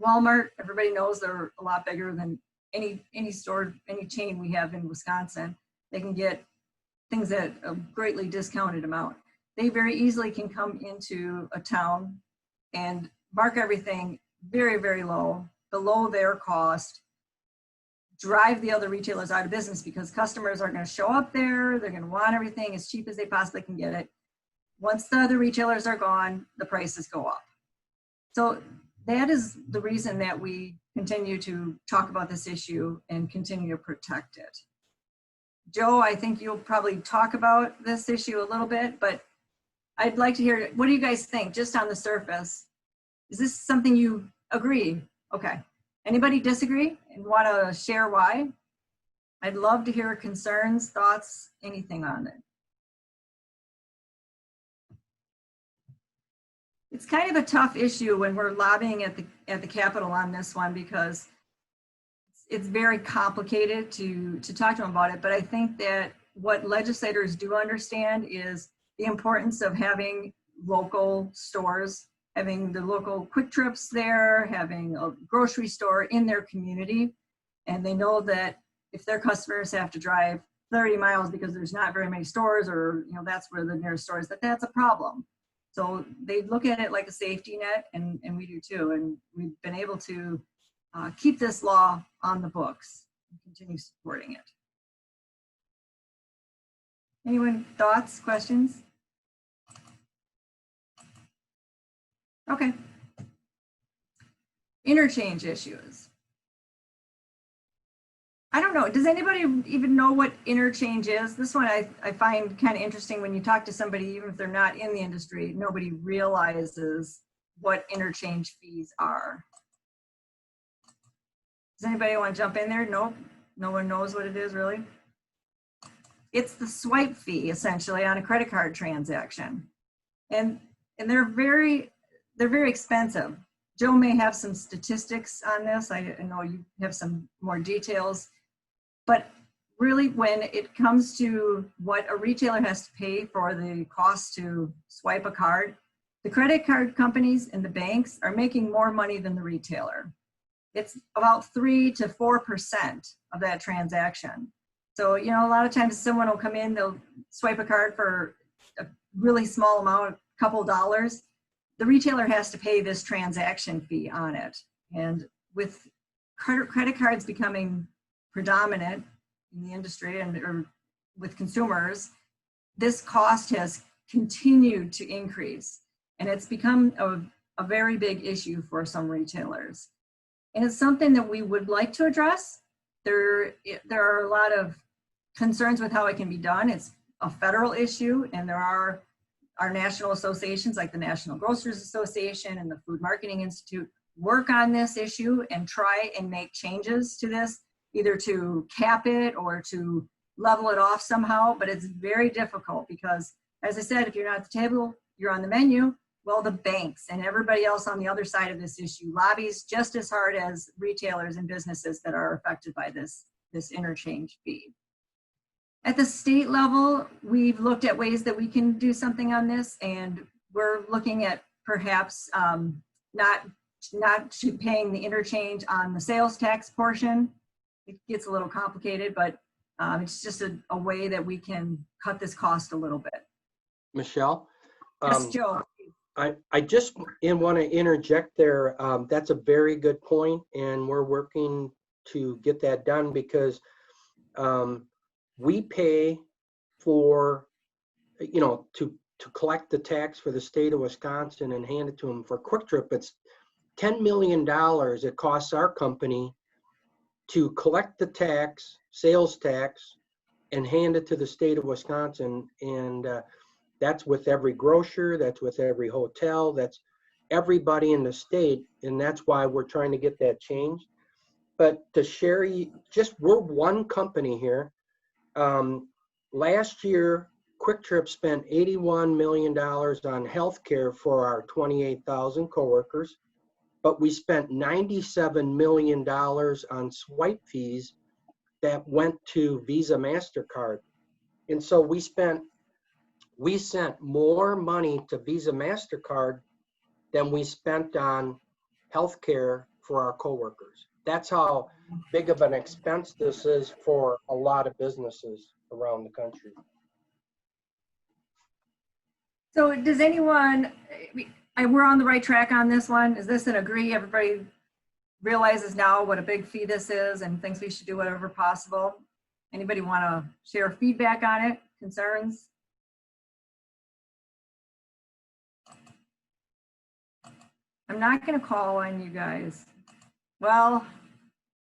Walmart, everybody knows they're a lot bigger than any store, any chain we have in Wisconsin. They can get things at a greatly discounted amount. They very easily can come into a town and mark everything very, very low, below their cost, drive the other retailers out of business because customers are going to show up there. They're going to want everything as cheap as they possibly can get it. Once the other retailers are gone, the prices go up. So that is the reason that we continue to talk about this issue and continue to protect it. Joe, I think you'll probably talk about this issue a little bit, but I'd like to hear, what do you guys think, just on the surface? Is this something you agree? Okay. Anybody disagree and want to share why? I'd love to hear concerns, thoughts, anything on it. It's kind of a tough issue when we're lobbying at the Capitol on this one because it's very complicated to talk to them about it. But I think that what legislators do understand is the importance of having local stores, having the local Quick Trips there, having a grocery store in their community. And they know that if their customers have to drive 30 miles because there's not very many stores, or that's where the nearest store is, that's a problem. So they look at it like a safety net, and we do too. And we've been able to keep this law on the books and continue supporting it. Anyone, thoughts, questions? Okay. Interchange issues. I don't know. Does anybody even know what interchange is? This one I find kind of interesting. When you talk to somebody, even if they're not in the industry, nobody realizes what interchange fees are. Does anybody want to jump in there? Nope. No one knows what it is, really. It's the swipe fee, essentially, on a credit card transaction. And they're very expensive. Joe may have some statistics on this. I know you have some more details. But really, when it comes to what a retailer has to pay for the cost to swipe a card, the credit card companies and the banks are making more money than the retailer. It's about 3 to 4% of that transaction. So, a lot of times someone will come in, they'll swipe a card for a really small amount, a couple dollars. The retailer has to pay this transaction fee on it. And with credit cards becoming predominant in the industry or with consumers, this cost has continued to increase. And it's become a very big issue for some retailers. And it's something that we would like to address. There are a lot of concerns with how it can be done. It's a federal issue, and there are our national associations like the National Grocers Association and the Food Marketing Institute work on this issue and try and make changes to this, either to cap it or to level it off somehow. But it's very difficult because, as I said, if you're not at the table, you're on the menu. Well, the banks and everybody else on the other side of this issue lobbies just as hard as retailers and businesses that are affected by this interchange fee. At the state level, we've looked at ways that we can do something on this, and we're looking at perhaps not paying the interchange on the sales tax portion. It gets a little complicated, but it's just a way that we can cut this cost a little bit. Michelle? Yes, Joe. I just want to interject there. That's a very good point, and we're working to get that done because we pay for, to collect the tax for the state of Wisconsin and hand it to them. For Quick Trip, it's $10 million it costs our company to collect the tax, sales tax, and hand it to the state of Wisconsin. And that's with every grocer, that's with every hotel, that's everybody in the state. And that's why we're trying to get that changed. But to share, we're one company here. Last year, Quick Trip spent $81 million on healthcare for our 28,000 coworkers, but we spent $97 million on swipe fees that went to Visa, MasterCard. And so we sent more money to Visa, MasterCard than we spent on healthcare for our coworkers. That's how big of an expense this is for a lot of businesses around the country. So does anyone, we're on the right track on this one? Is this an agree? Everybody realizes now what a big fee this is and thinks we should do whatever possible? Anybody want to share feedback on it, concerns? I'm not going to call on you guys. Well,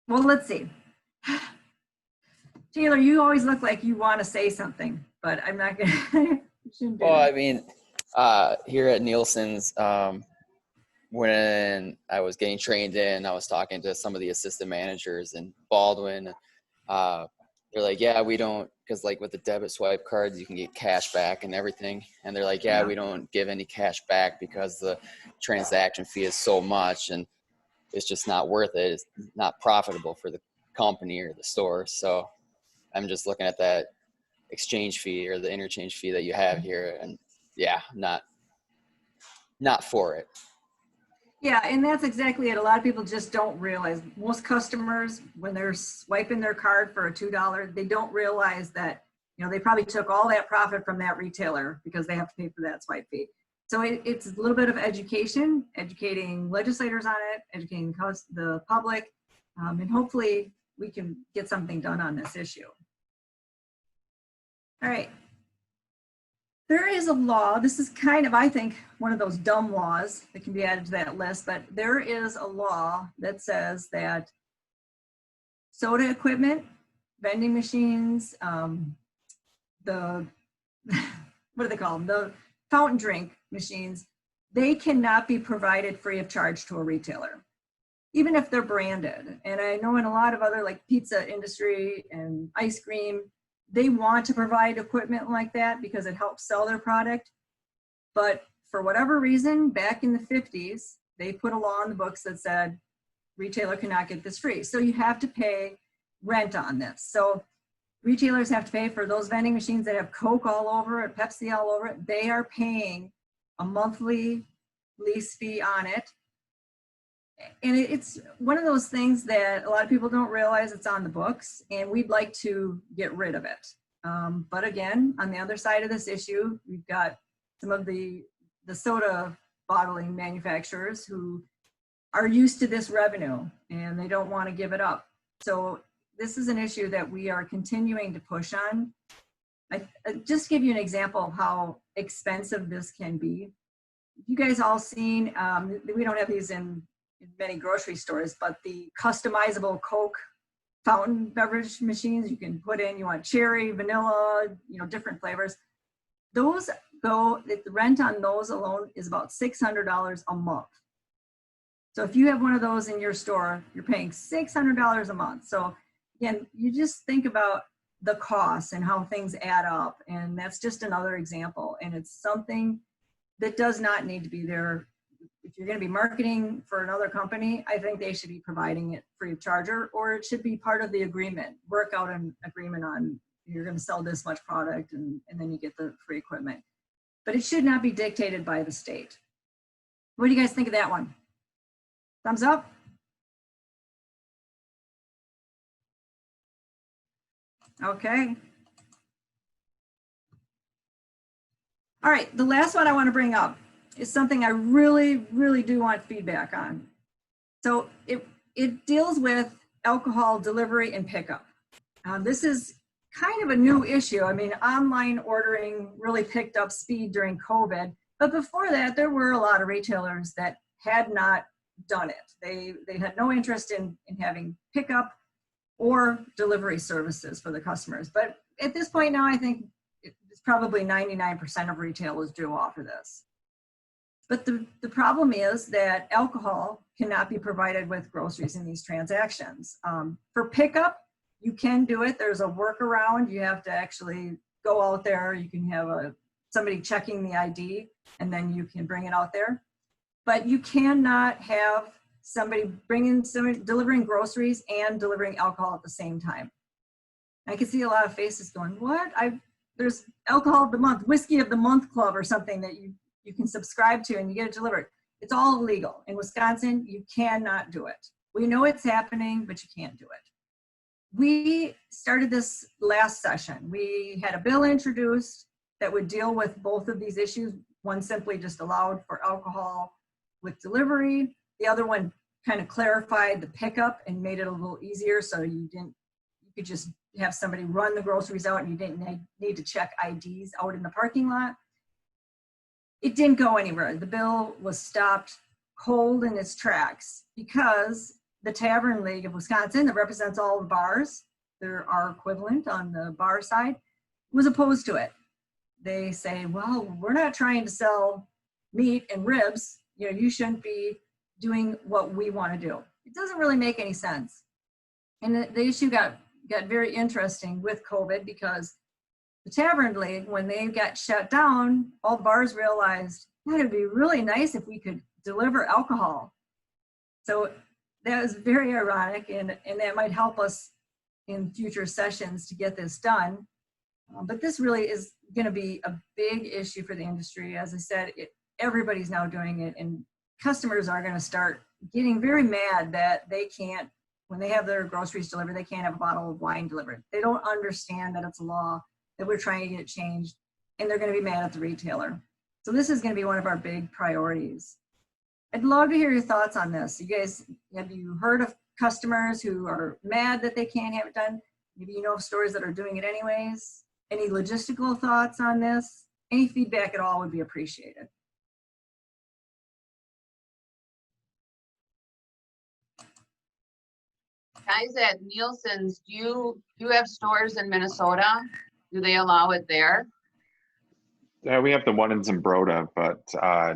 let's see. Taylor, you always look like you want to say something, but I'm not going to. Well, I mean, here at Nielsen's, when I was getting trained in, I was talking to some of the assistant managers in Baldwin. They're like, yeah, we don't, because like with the debit swipe cards, you can get cash back and everything. And they're like, yeah, we don't give any cash back because the transaction fee is so much and it's just not worth it. It's not profitable for the company or the store. So I'm just looking at that exchange fee or the interchange fee that you have here, and yeah, not for it. Yeah, and that's exactly it. A lot of people just don't realize. Most customers, when they're swiping their card for a $2, they don't realize that, you know, they probably took all that profit from that retailer because they have to pay for that swipe fee. So it's a little bit of education, educating legislators on it, educating the public, and hopefully we can get something done on this issue. All right. There is a law, this is kind of, I think, one of those dumb laws that can be added to that list, but there is a law that says that soda equipment, vending machines, the, what do they call them? The fountain drink machines, they cannot be provided free of charge to a retailer, even if they're branded. And I know in a lot of other like pizza industry and ice cream, they want to provide equipment like that because it helps sell their product. But for whatever reason, back in the 50s, they put a law in the books that said retailer cannot get this free. So you have to pay rent on this. So retailers have to pay for those vending machines that have Coke all over it, Pepsi all over it. They are paying a monthly lease fee on it. And it's one of those things that a lot of people don't realize it's on the books, and we'd like to get rid of it. But again, on the other side of this issue, we've got some of the soda bottling manufacturers who are used to this revenue and they don't want to give it up. So this is an issue that we are continuing to push on. I just give you an example of how expensive this can be. You guys all seen, we don't have these in many grocery stores, but the customizable Coke fountain beverage machines you can put in, you want cherry, vanilla, you know, different flavors. Those go, the rent on those alone is about $600 a month. So if you have one of those in your store, you're paying $600 a month. So again, you just think about the costs and how things add up. And that's just another example. And it's something that does not need to be there. If you're going to be marketing for another company, I think they should be providing it free of charge, or it should be part of the agreement. Work out an agreement on you're going to sell this much product and then you get the free equipment. But it should not be dictated by the state. What do you guys think of that one? Thumbs up? Okay. All right, the last one I want to bring up is something I really, really do want feedback on. So it deals with alcohol delivery and pickup. This is kind of a new issue. I mean, online ordering really picked up speed during COVID, but before that, there were a lot of retailers that had not done it. They had no interest in having pickup or delivery services for the customers. But at this point now, I think it's probably 99% of retailers do offer this. But the problem is that alcohol cannot be provided with groceries in these transactions. For pickup, you can do it. There's a workaround. You have to actually go out there. You can have somebody checking the ID, and then you can bring it out there. But you cannot have somebody delivering groceries and delivering alcohol at the same time. I can see a lot of faces going, what? There's alcohol of the month, whiskey of the month club or something that you can subscribe to and you get it delivered. It's all illegal. In Wisconsin, you cannot do it. We know it's happening, but you can't do it. We started this last session. We had a bill introduced that would deal with both of these issues. One simply just allowed for alcohol with delivery. The other one kind of clarified the pickup and made it a little easier, so you could just have somebody run the groceries out and you didn't need to check IDs out in the parking lot. It didn't go anywhere. The bill was stopped cold in its tracks because the Tavern League of Wisconsin, that represents all the bars, there are equivalent on the bar side, was opposed to it. They say, well, we're not trying to sell meat and ribs. You know, you shouldn't be doing what we want to do. It doesn't really make any sense. And the issue got very interesting with COVID because the Tavern League, when they got shut down, all bars realized that it'd be really nice if we could deliver alcohol. So that was very ironic, and that might help us in future sessions to get this done. But this really is going to be a big issue for the industry. As I said, everybody's now doing it, and customers are going to start getting very mad that they can't, when they have their groceries delivered, they can't have a bottle of wine delivered. They don't understand that it's a law, that we're trying to get it changed, and they're going to be mad at the retailer. So this is going to be one of our big priorities. I'd love to hear your thoughts on this. You guys, have you heard of customers who are mad that they can't have it done? Maybe you know of stores that are doing it anyways. Any logistical thoughts on this? Any feedback at all would be appreciated. Guys at Nielsen's, do you have stores in Minnesota? Do they allow it there? Yeah, we have the one in Zimbrota, but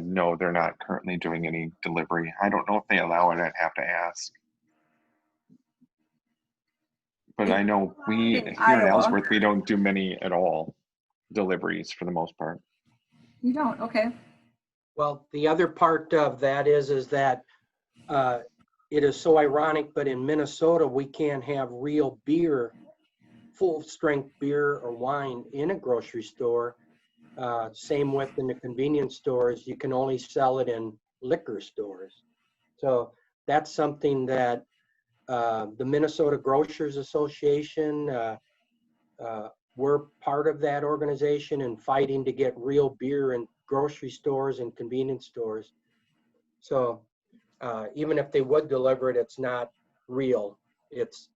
no, they're not currently doing any delivery. I don't know if they allow it. I'd have to ask. But I know here in Ellsworth, we don't do many at all deliveries for the most part. You don't? Okay. Well, the other part of that is that it is so ironic, but in Minnesota, we can't have real beer, full strength beer or wine in a grocery store. Same with in the convenience stores, you can only sell it in liquor stores. So that's something that the Minnesota Grocers Association, we're part of that organization and fighting to get real beer in grocery stores and convenience stores. So even if they would deliver it, it's not real. It's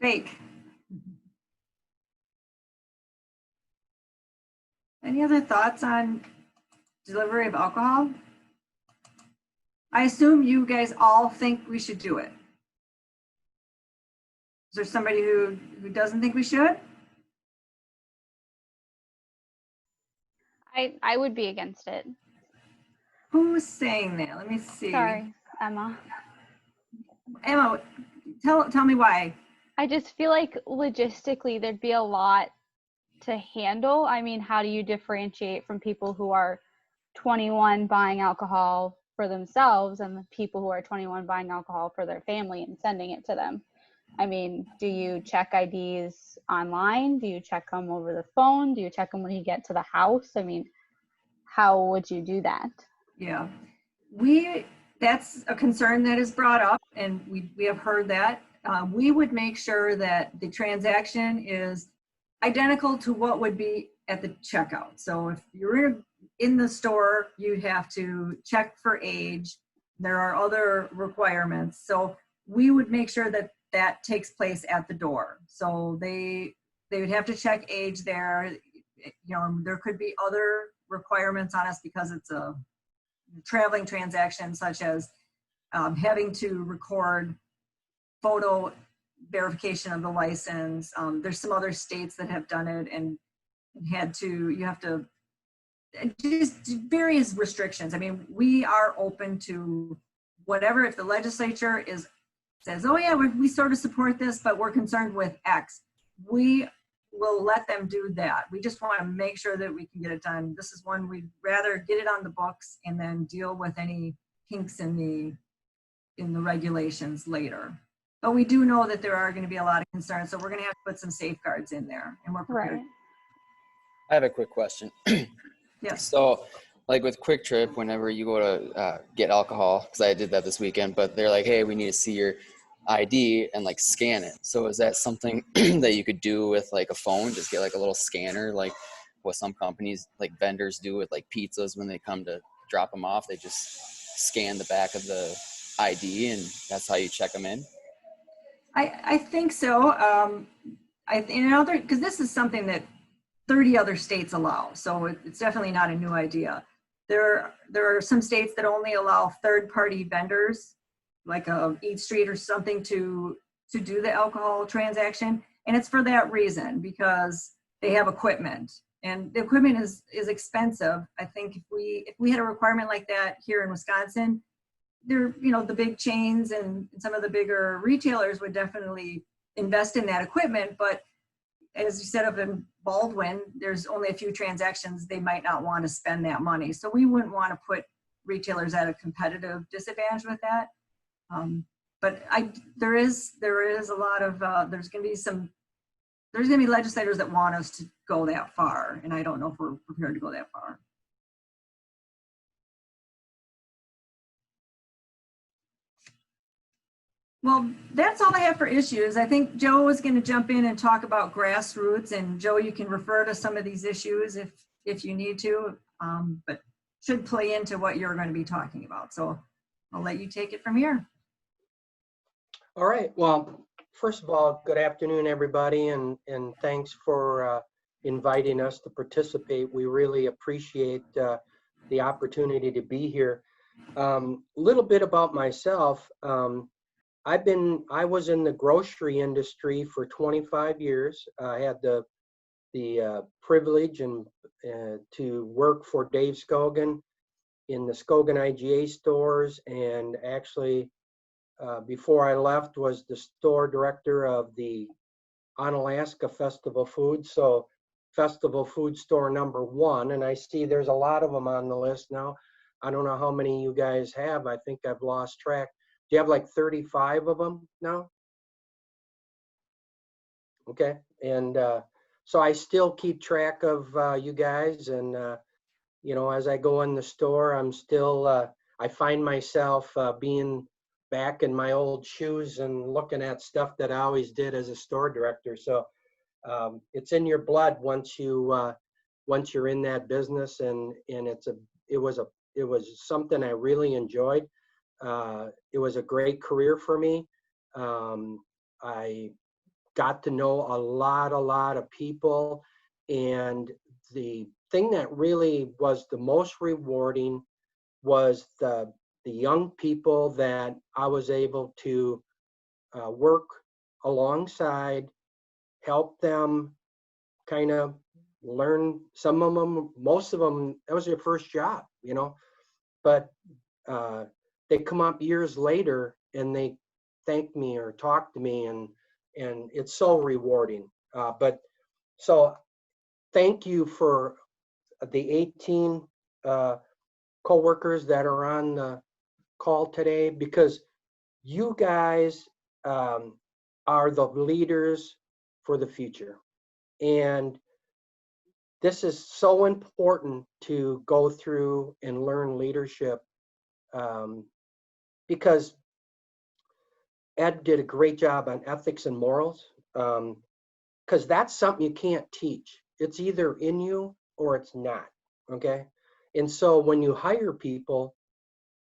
fake. Any other thoughts on delivery of alcohol? I assume you guys all think we should do it. Is there somebody who doesn't think we should? I would be against it. Who's saying that? Let me see. Sorry, Emma. Emma, tell me why. I just feel like logistically there'd be a lot to handle. I mean, how do you differentiate from people who are 21 buying alcohol for themselves and the people who are 21 buying alcohol for their family and sending it to them? I mean, do you check IDs online? Do you check them over the phone? Do you check them when you get to the house? I mean, how would you do that? Yeah, that's a concern that is brought up, and we have heard that. We would make sure that the transaction is identical to what would be at the checkout. So if you're in the store, you'd have to check for age. There are other requirements. So we would make sure that that takes place at the door. So they would have to check age there. You know, there could be other requirements on us because it's a traveling transaction, such as having to record photo verification of the license. There's some other states that have done it and you have to just various restrictions. I mean, we are open to whatever. If the legislature says, oh yeah, we sort of support this, but we're concerned with X, we will let them do that. We just want to make sure that we can get it done. This is one we'd rather get it on the books and then deal with any kinks in the regulations later. But we do know that there are going to be a lot of concerns, so we're going to have to put some safeguards in there, and we're prepared. Right. I have a quick question. Yes. So, like with Quick Trip, whenever you go to get alcohol, because I did that this weekend, but they're like, hey, we need to see your ID and like scan it. So is that something that you could do with like a phone? Just get like a little scanner, like what some companies, like vendors do with like pizzas when they come to drop them off. They just scan the back of the ID and that's how you check them in. I think so. Because this is something that 30 other states allow, so it's definitely not a new idea. There are some states that only allow third-party vendors, like a Eat Street or something, to do the alcohol transaction, and it's for that reason, because they have equipment, and the equipment is expensive. I think if we had a requirement like that here in Wisconsin, the big chains and some of the bigger retailers would definitely invest in that equipment, but as you said, up in Baldwin, there's only a few transactions. They might not want to spend that money. So we wouldn't want to put retailers at a competitive disadvantage with that. But there is a lot of, there's going to be legislators that want us to go that far. And I don't know if we're prepared to go that far. Well, that's all I have for issues. I think Joe is going to jump in and talk about grassroots. And Joe, you can refer to some of these issues if you need to, but should play into what you're going to be talking about. So I'll let you take it from here. All right. Well, first of all, good afternoon, everybody, and thanks for inviting us to participate. We really appreciate the opportunity to be here. A little bit about myself. I was in the grocery industry for 25 years. I had the privilege and to work for Dave Scogan in the Scogan IGA stores, and actually before I left was the store director of the Onalaska Festival Foods, so Festival Food Store #1, and I see there's a lot of them on the list now. I don't know how many you guys have. I think I've lost track. Do you have like 35 of them now? Okay, and so I still keep track of you guys, and as I go in the store, I'm still, I find myself being back in my old shoes and looking at stuff that I always did as a store director. So it's in your blood once you're in that business, and it was something I really enjoyed. It was a great career for me. I got to know a lot of people, and the thing that really was the most rewarding was the young people that I was able to work alongside, help them kind of learn. Some of them, most of them, that was their first job, but they come up years later and they thank me or talk to me, and it's so rewarding. But so thank you for the 18 coworkers that are on the call today, because you guys are the leaders for the future. And this is so important to go through and learn leadership, because Ed did a great job on ethics and morals, because that's something you can't teach. It's either in you or it's not, okay? And so when you hire people,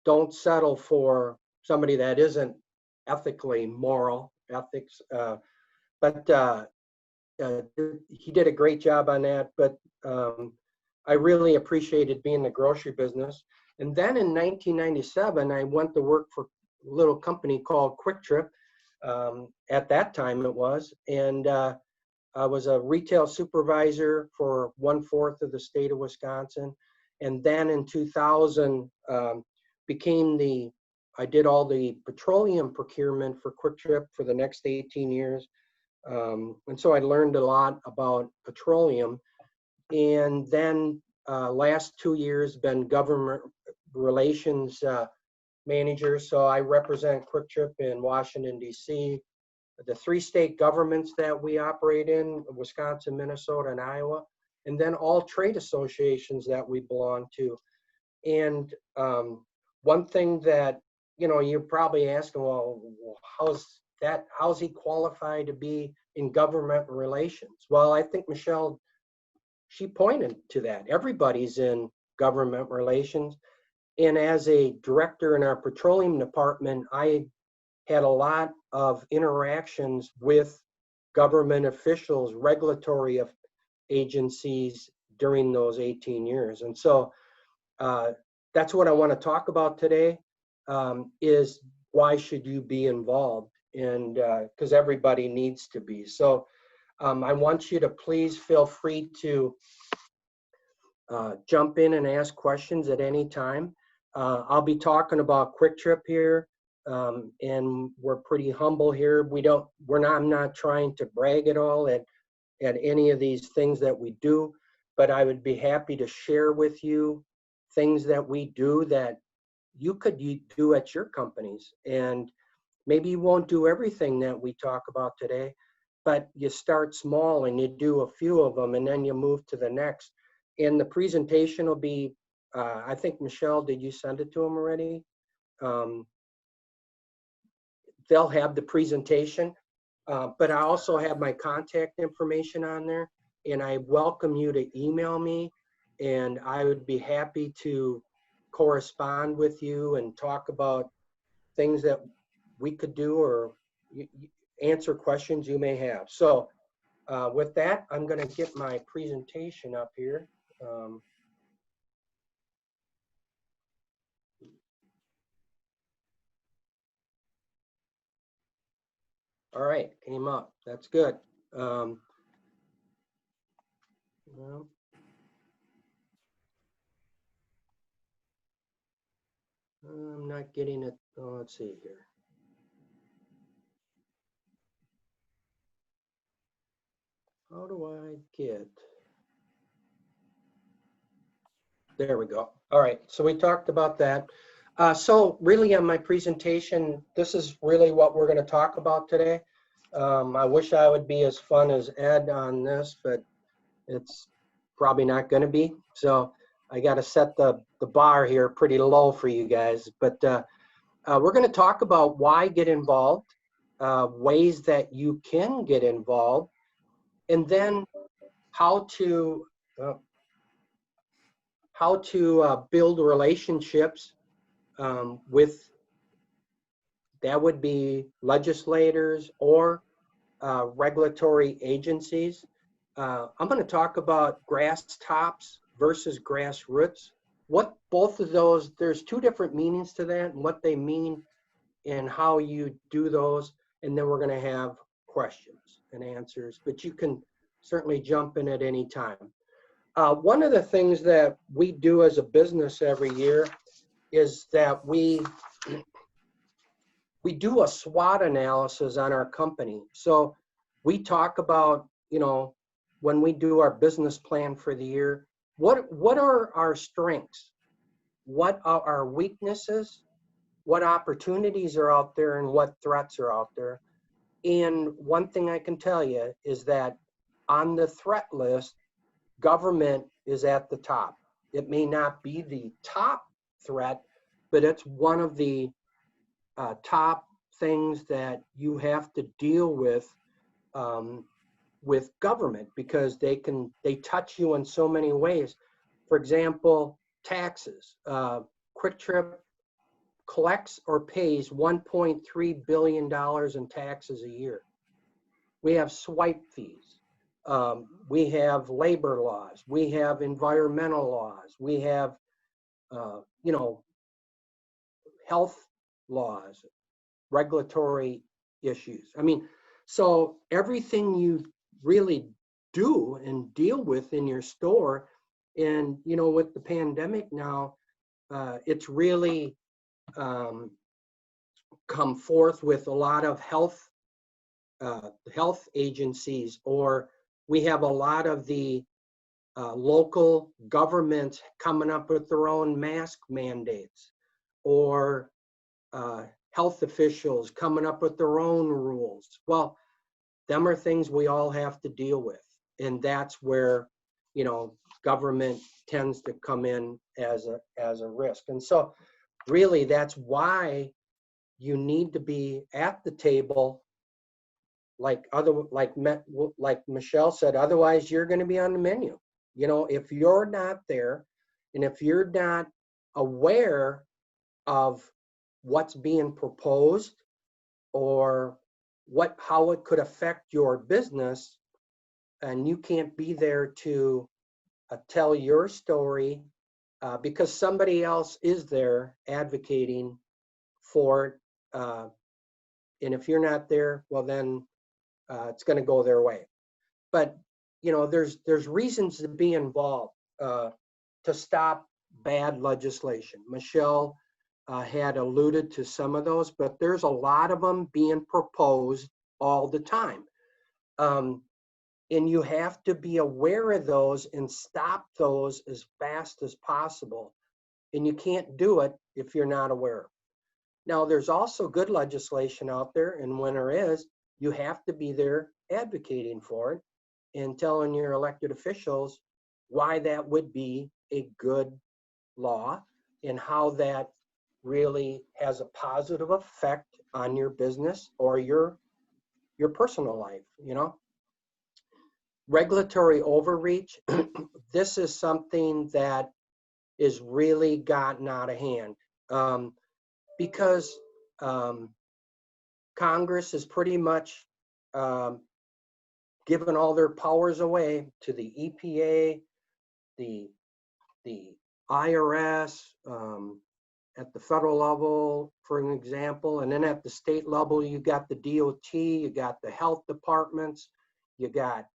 don't settle for somebody that isn't ethically moral, ethics, but he did a great job on that. But I really appreciated being in the grocery business. And then in 1997, I went to work for a little company called Quick Trip. At that time it was, and I was a retail supervisor for 1/4 of the state of Wisconsin. And then in 2000, I did all the petroleum procurement for Quick Trip for the next 18 years. And so I learned a lot about petroleum. And then last 2 years been government relations manager. So I represent Quick Trip in Washington, D.C., the 3 state governments that we operate in, Wisconsin, Minnesota, and Iowa. and then all trade associations that we belong to. And one thing that, you know, you're probably asking, well, how's he qualified to be in government relations? Well, I think Michelle, she pointed to that. Everybody's in government relations. And as a director in our petroleum department, I had a lot of interactions with government officials, regulatory agencies during those 18 years. And so that's what I want to talk about today, is why should you be involved? And because everybody needs to be. So I want you to please feel free to jump in and ask questions at any time. I'll be talking about Quick Trip here, and we're pretty humble here. I'm not trying to brag at all at any of these things that we do, but I would be happy to share with you things that we do that you could do at your companies. And maybe you won't do everything that we talk about today, but you start small and you do a few of them and then you move to the next. And the presentation will be, I think, Michelle, did you send it to them already? They'll have the presentation, but I also have my contact information on there, and I welcome you to email me, and I would be happy to correspond with you and talk about things that we could do or answer questions you may have. So with that, I'm going to get my presentation up here. All right, came up. That's good. Well, I'm not getting it. Oh, let's see here. How do I get? There we go. All right, so we talked about that. So really on my presentation, this is really what we're going to talk about today. I wish I would be as fun as Ed on this, but it's probably not going to be. So I got to set the bar here pretty low for you guys. But we're going to talk about why get involved, ways that you can get involved, and then how to build relationships with, that would be legislators or regulatory agencies. I'm going to talk about grass tops versus grassroots. What both of those, there's two different meanings to that and what they mean and how you do those. And then we're going to have questions and answers, but you can certainly jump in at any time. One of the things that we do as a business every year is that we do a SWOT analysis on our company. So we talk about, you know, when we do our business plan for the year, what are our strengths? What are our weaknesses? What opportunities are out there and what threats are out there? And one thing I can tell you is that on the threat list, government is at the top. It may not be the top threat, but it's one of the top things that you have to deal with government, because they touch you in so many ways. For example, taxes. Quick Trip collects or pays $1.3 billion in taxes a year. We have swipe fees. We have labor laws. We have environmental laws. We have, you know, health laws, regulatory issues. I mean, so everything you really do and deal with in your store, and, you know, with the pandemic now, it's really come forth with a lot of health agencies, or we have a lot of the local governments coming up with their own mask mandates, or health officials coming up with their own rules. Well, them are things we all have to deal with. And that's where, you know, government tends to come in as a risk. And so really that's why you need to be at the table, like Michelle said, otherwise you're going to be on the menu. You know, if you're not there and if you're not aware of what's being proposed or how it could affect your business, and you can't be there to tell your story because somebody else is there advocating for it. And if you're not there, well, then it's going to go their way. But, you know, there's reasons to be involved to stop bad legislation. Michelle had alluded to some of those, but there's a lot of them being proposed all the time. And you have to be aware of those and stop those as fast as possible. And you can't do it if you're not aware. Now, there's also good legislation out there, and when there is, you have to be there advocating for it and telling your elected officials why that would be a good law and how that really has a positive effect on your business or your personal life, you know. Regulatory overreach, this is something that is really gotten out of hand because Congress is pretty much given all their powers away to the EPA, the IRS, at the federal level, for an example, and then at the state level, you got the DOT, you got the health departments, you got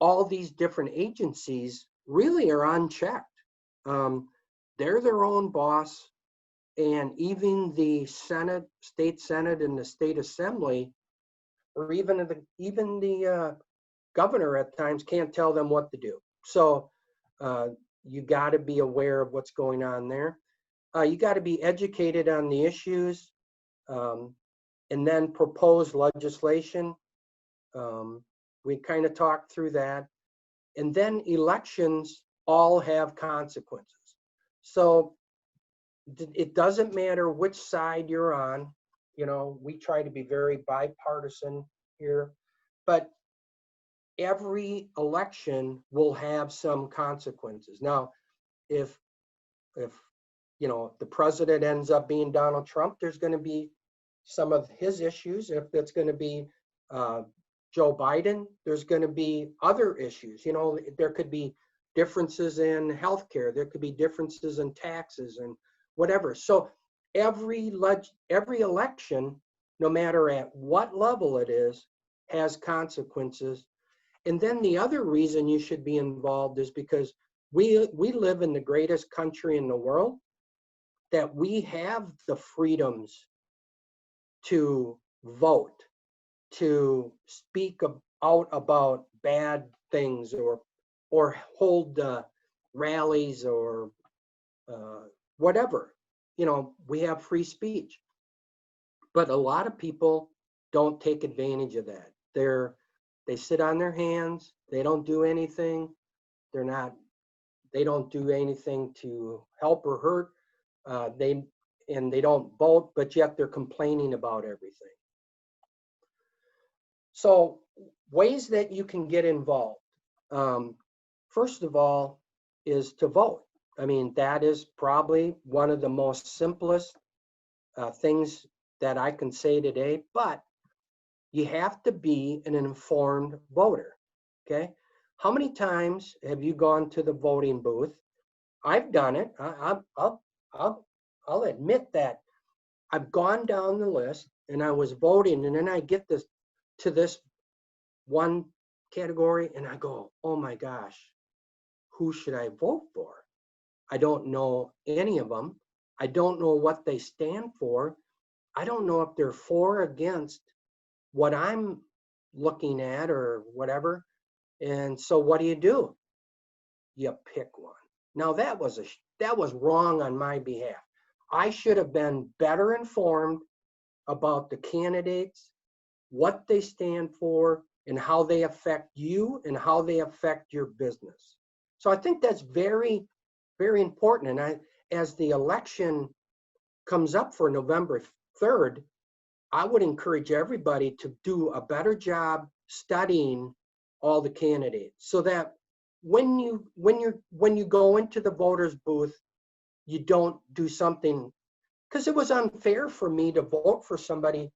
all these different agencies really are unchecked. They're their own boss, and even the Senate, state Senate, and the state assembly, or even the governor at times can't tell them what to do. So you got to be aware of what's going on there. You got to be educated on the issues, and then propose legislation. We kind of talked through that. And then elections all have consequences. So it doesn't matter which side you're on. You know, we try to be very bipartisan here, but every election will have some consequences. Now, if you know, the president ends up being Donald Trump, there's going to be some of his issues. If it's going to be Joe Biden, there's going to be other issues. You know, there could be differences in healthcare. There could be differences in taxes and whatever. So every election, no matter at what level it is, has consequences. And then the other reason you should be involved is because we live in the greatest country in the world, that we have the freedoms to vote, to speak out about bad things, or hold rallies or whatever. You know, we have free speech. But a lot of people don't take advantage of that. They sit on their hands. They don't do anything. They don't do anything to help or hurt. They don't vote, but yet they're complaining about everything. So ways that you can get involved. First of all, is to vote. I mean, that is probably one of the most simplest things that I can say today, but you have to be an informed voter, okay? How many times have you gone to the voting booth? I've done it. I'll admit that I've gone down the list and I was voting, and then I get to this one category and I go, oh my gosh, who should I vote for? I don't know any of them. I don't know what they stand for. I don't know if they're for or against what I'm looking at or whatever. And so what do? You pick one. Now that was wrong on my behalf. I should have been better informed about the candidates, what they stand for, and how they affect you and how they affect your business. So I think that's very, very important. And as the election comes up for November 3rd, I would encourage everybody to do a better job studying all the candidates, so that when you go into the voter's booth, you don't do something, because it was unfair for me to vote for somebody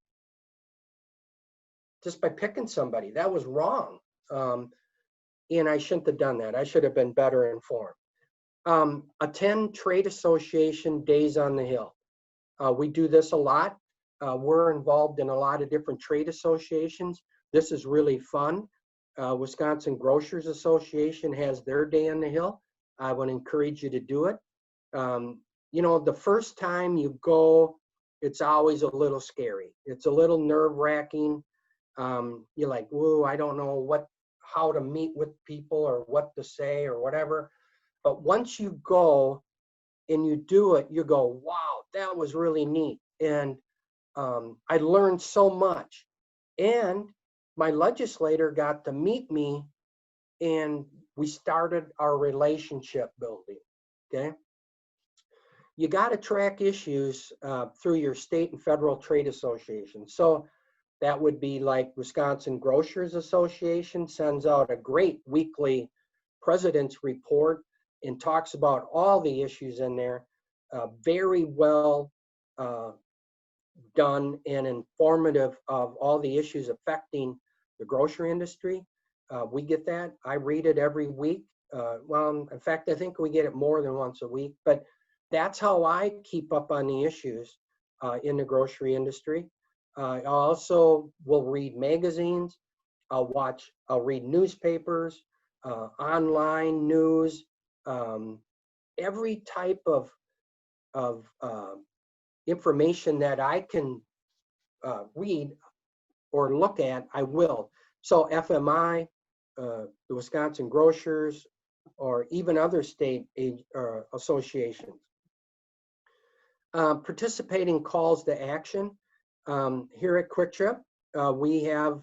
just by picking somebody. That was wrong. And I shouldn't have done that. I should have been better informed. Attend trade association days on the Hill. We do this a lot. We're involved in a lot of different trade associations. This is really fun. Wisconsin Grocers Association has their day on the Hill. I would encourage you to do it. You know, the first time you go, it's always a little scary. It's a little nerve-wracking. You're like, whoa, I don't know how to meet with people or what to say or whatever. But once you go and you do it, you go, wow, that was really neat. And I learned so much. And my legislator got to meet me, and we started our relationship building, okay? You got to track issues through your state and federal trade associations. So that would be like Wisconsin Grocers Association sends out a great weekly president's report and talks about all the issues in there. Very well done and informative of all the issues affecting the grocery industry. We get that. I read it every week. Well, in fact, I think we get it more than once a week, but that's how I keep up on the issues in the grocery industry. I also will read magazines. I'll read newspapers, online news, every type of information that I can read or look at, I will. So FMI, the Wisconsin Grocers, or even other state associations. Participating calls to action. Here at Quick Trip, we have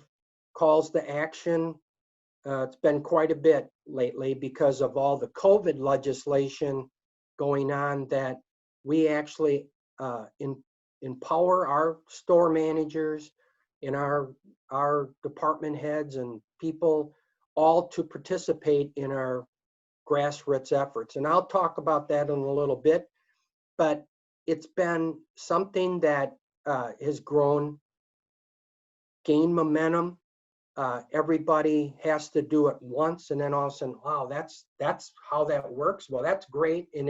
calls to action. It's been quite a bit lately because of all the COVID legislation going on, that we actually empower our store managers and our department heads and people all to participate in our grassroots efforts. And I'll talk about that in a little bit, but it's been something that has gained momentum. Everybody has to do it once, and then all of a sudden, wow, that's how that works. Well, that's great. And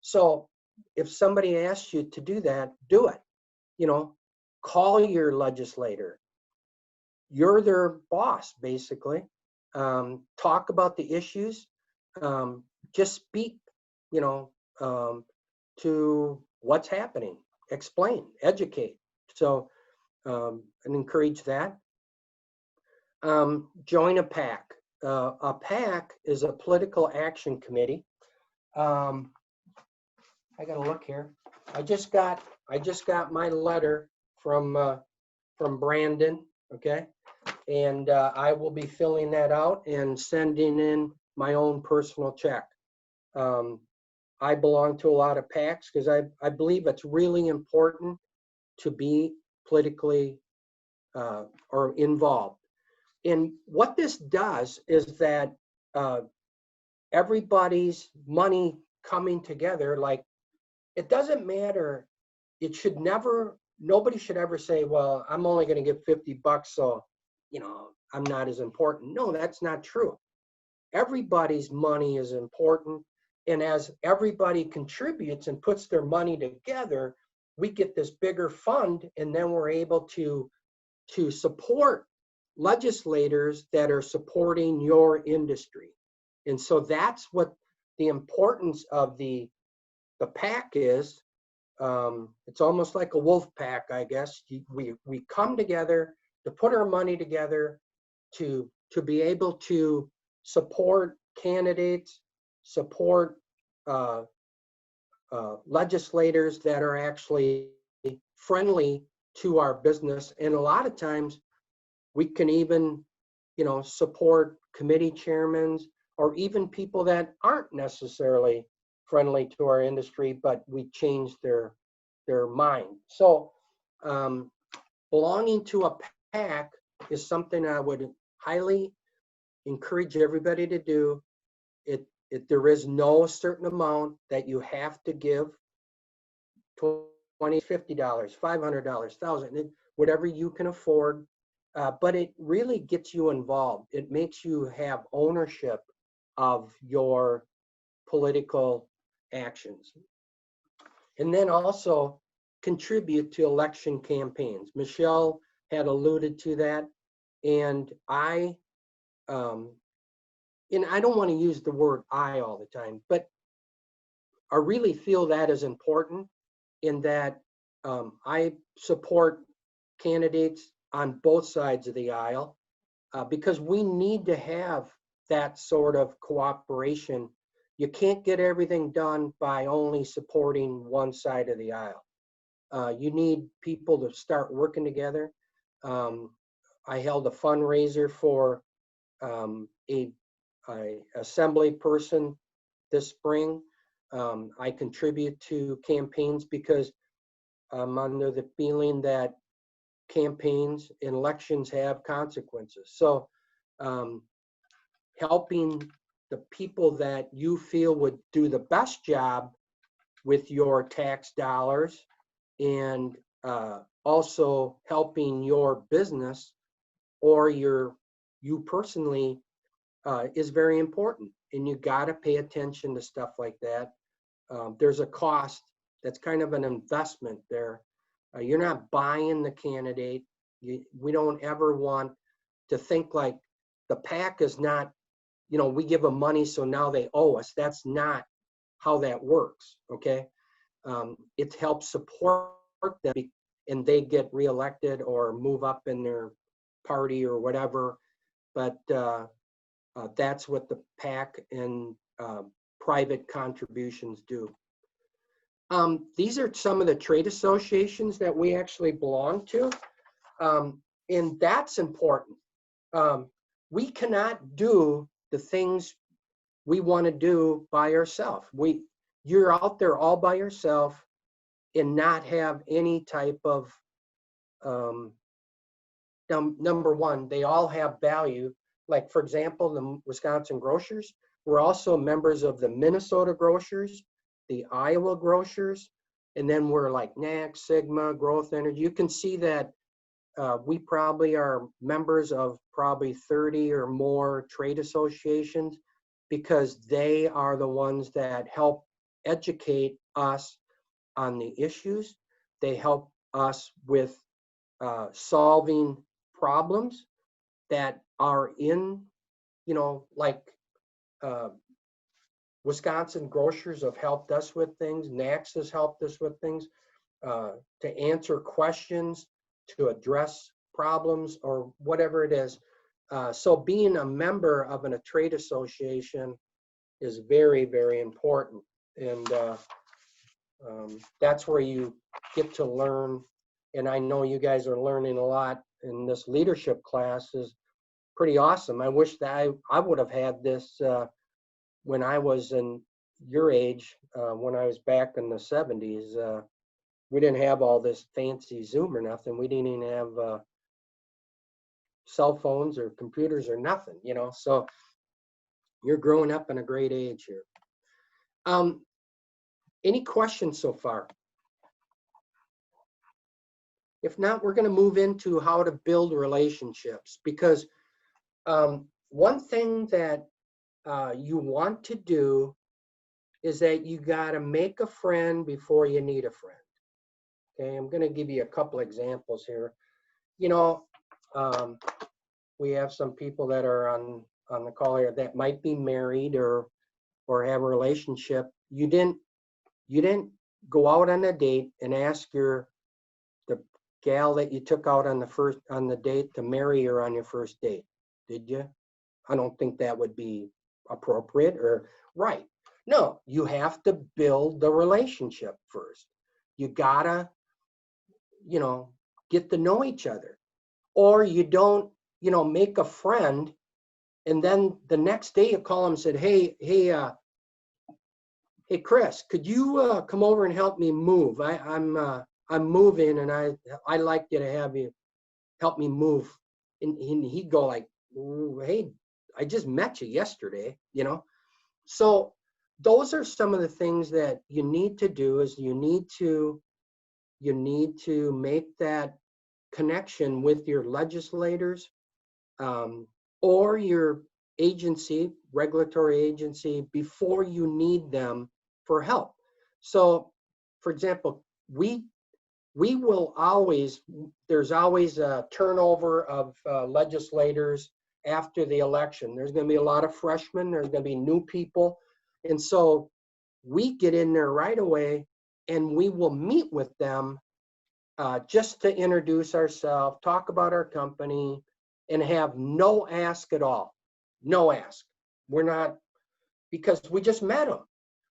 so if somebody asks you to do that, do it. Call your legislator. You're their boss, basically. Talk about the issues. Just speak, to what's happening. Explain, educate. So, and encourage that. Join a PAC. A PAC is a political action committee. I gotta look here. I just got my letter from Brandon. Okay, and I will be filling that out and sending in my own personal check. I belong to a lot of PACs because I believe it's really important to be politically or involved. And what this does is that everybody's money coming together, like, it doesn't matter. Nobody should ever say, well, I'm only going to give $50, so, I'm not as important. No, that's not true. Everybody's money is important. And as everybody contributes and puts their money together, we get this bigger fund, and then we're able to support legislators that are supporting your industry. And so that's what the importance of the PAC is. It's almost like a wolf pack, I guess. We come together to put our money together to be able to support candidates, support legislators that are actually friendly to our business. And a lot of times we can even support committee chairmen or even people that aren't necessarily friendly to our industry, but we changed their mind. So belonging to a PAC is something I would highly encourage everybody to do. There is no certain amount that you have to give, $20, $50, $500, $1,000, whatever you can afford. But it really gets you involved. It makes you have ownership of your political actions. And then also contribute to election campaigns. Michelle had alluded to that. And I don't want to use the word I all the time, but I really feel that is important in that I support candidates on both sides of the aisle because we need to have that sort of cooperation. You can't get everything done by only supporting one side of the aisle. You need people to start working together. I held a fundraiser for a assembly person this spring. I contribute to campaigns because I'm under the feeling that campaigns and elections have consequences. So helping the people that you feel would do the best job with your tax dollars and also helping your business or you personally is very important. And you got to pay attention to stuff like that. There's a cost that's kind of an investment there. You're not buying the candidate. We don't ever want to think like the PAC is not, we give them money so now they owe us. That's not how that works, okay? It helps support them and they get reelected or move up in their party or whatever. But that's what the PAC and private contributions do. These are some of the trade associations that we actually belong to. And that's important. We cannot do the things we want to do by ourselves. You're out there all by yourself and not have any type of, number one, they all have value. Like, for example, the Wisconsin grocers, we're also members of the Minnesota grocers, the Iowa grocers, and then we're like NAC, Sigma, Growth Energy. You can see that we probably are members of probably 30 or more trade associations because they are the ones that help educate us on the issues. They help us with solving problems that are in, like Wisconsin grocers have helped us with things. NACS has helped us with things to answer questions, to address problems or whatever it is. So being a member of a trade association is very, very important. And that's where you get to learn. And I know you guys are learning a lot in this leadership class is pretty awesome. I wish that I would have had this when I was in your age, when I was back in the 70s. We didn't have all this fancy Zoom or nothing. We didn't even have cell phones or computers or nothing, So you're growing up in a great age here. Any questions so far? If not, we're going to move into how to build relationships because one thing that you want to do is that you got to make a friend before you need a friend. Okay, I'm going to give you a couple examples here. We have some people that are on the call here that might be married or have a relationship. You didn't go out on a date and ask the gal that you took out on the date to marry her on your first date, did you? I don't think that would be appropriate or right. No, you have to build the relationship first. You gotta, get to know each other. Or you don't make a friend, and then the next day you call them and said, hey, Chris, could you come over and help me move? I'm moving, and I'd like you to have you help me move. And he'd go like, hey, I just met you yesterday, So those are some of the things that you need to do. Is you need to make that connection with your legislators, or your agency, regulatory agency, before you need them for help. So, for example, we will always, there's always a turnover of legislators after the election. There's going to be a lot of freshmen, there's going to be new people. And so we get in there right away, and we will meet with them just to introduce ourselves, talk about our company, and have no ask at all. No ask. We're not, because we just met them.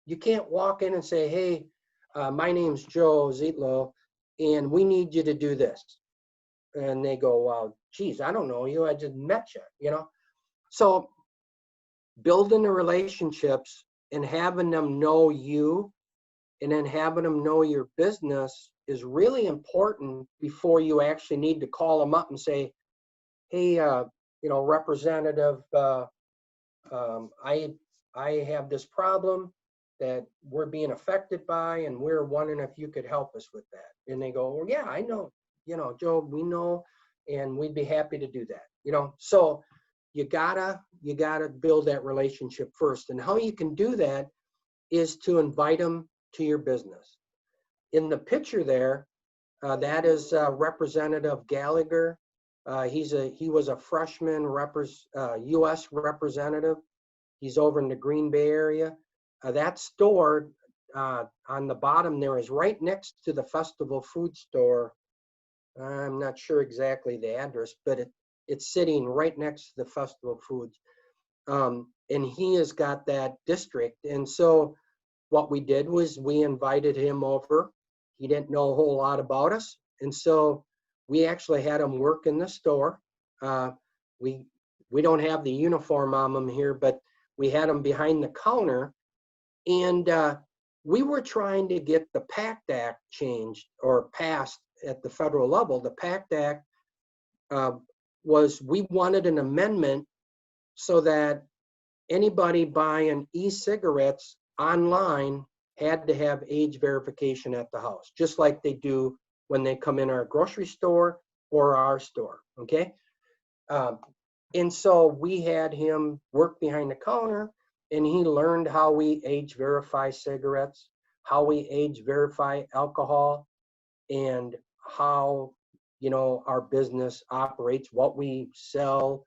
You can't walk in and say, hey, my name's Joe Zietlow, and we need you to do this. And they go, well, geez, I don't know you. I just met you, So building the relationships and having them know you, and then having them know your business is really important before you actually need to call them up and say, hey, Representative, I have this problem that we're being affected by, and we're wondering if you could help us with that. And they go, well, yeah, I know, Joe, we know, and we'd be happy to do that, So you gotta build that relationship first. And how you can do that is to invite them to your business. In the picture there, that is Representative Gallagher. He was a freshman U.S. representative. He's over in the Green Bay area. That store on the bottom there is right next to the Festival Food Store. I'm not sure exactly the address, but it's sitting right next to the Festival Foods. And he has got that district. And so what we did was we invited him over. He didn't know a whole lot about us. And so we actually had him work in the store. We don't have the uniform on him here, but we had him behind the counter. And we were trying to get the PACT Act changed or passed at the federal level. The PACT Act we wanted an amendment so that anybody buying e-cigarettes online had to have age verification at the house, just like they do when they come in our grocery store or our store, okay? And so we had him work behind the counter, and he learned how we age verify cigarettes, how we age verify alcohol, and how, our business operates, what we sell.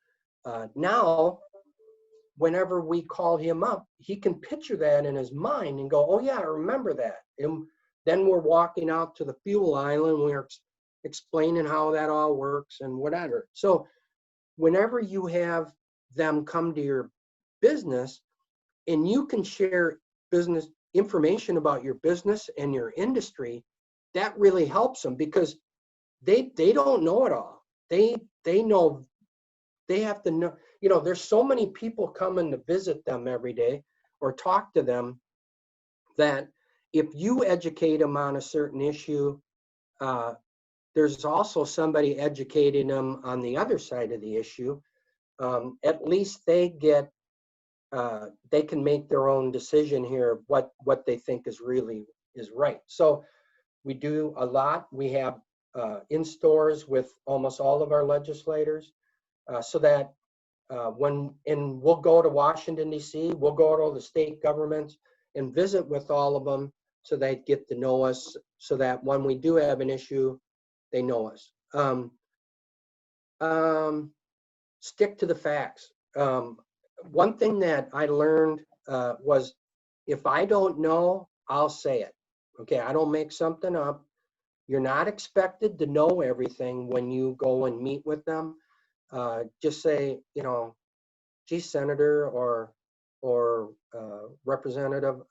Now, whenever we call him up, he can picture that in his mind and go, oh yeah, I remember that. And then we're walking out to the fuel island, we're explaining how that all works and whatever. So whenever you have them come to your business and you can share business information about your business and your industry, that really helps them, because they don't know it all. They know, they have to know, there's so many people coming to visit them every day or talk to them, that if you educate them on a certain issue, there's also somebody educating them on the other side of the issue. At least they can make their own decision here of what they think is right. So we do a lot. We have in stores with almost all of our legislators, so that we'll go to Washington, D.C., we'll go to all the state governments and visit with all of them, so they get to know us, so that when we do have an issue, they know us. Stick to the facts. One thing that I learned was, if I don't know, I'll say it. Okay, I don't make something up. You're not expected to know everything when you go and meet with them. Just say, gee, Senator or Representative,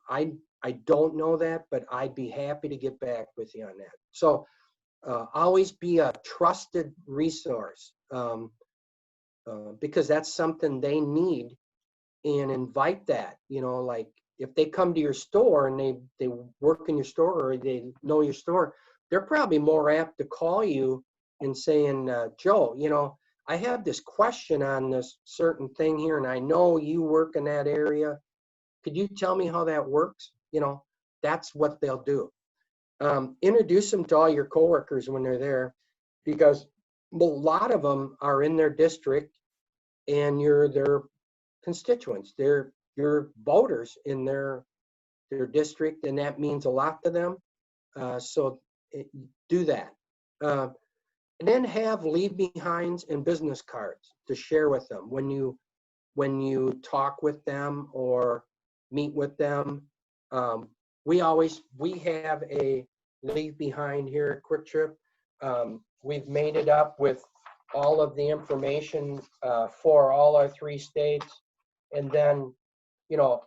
I don't know that, but I'd be happy to get back with you on that. So always be a trusted resource. because that's something they need, and invite that, like if they come to your store and they work in your store or they know your store, they're probably more apt to call you and saying, Joe, I have this question on this certain thing here, and I know you work in that area. Could you tell me how that works? That's what they'll do. Introduce them to all your coworkers when they're there, because a lot of them are in their district and you're their constituents. They're your voters in their district, and that means a lot to them. So do that. And then have leave behinds and business cards to share with them when you talk with them or meet with them. We have a leave behind here at Quick Trip. We've made it up with all of the information for all our 3 states, and then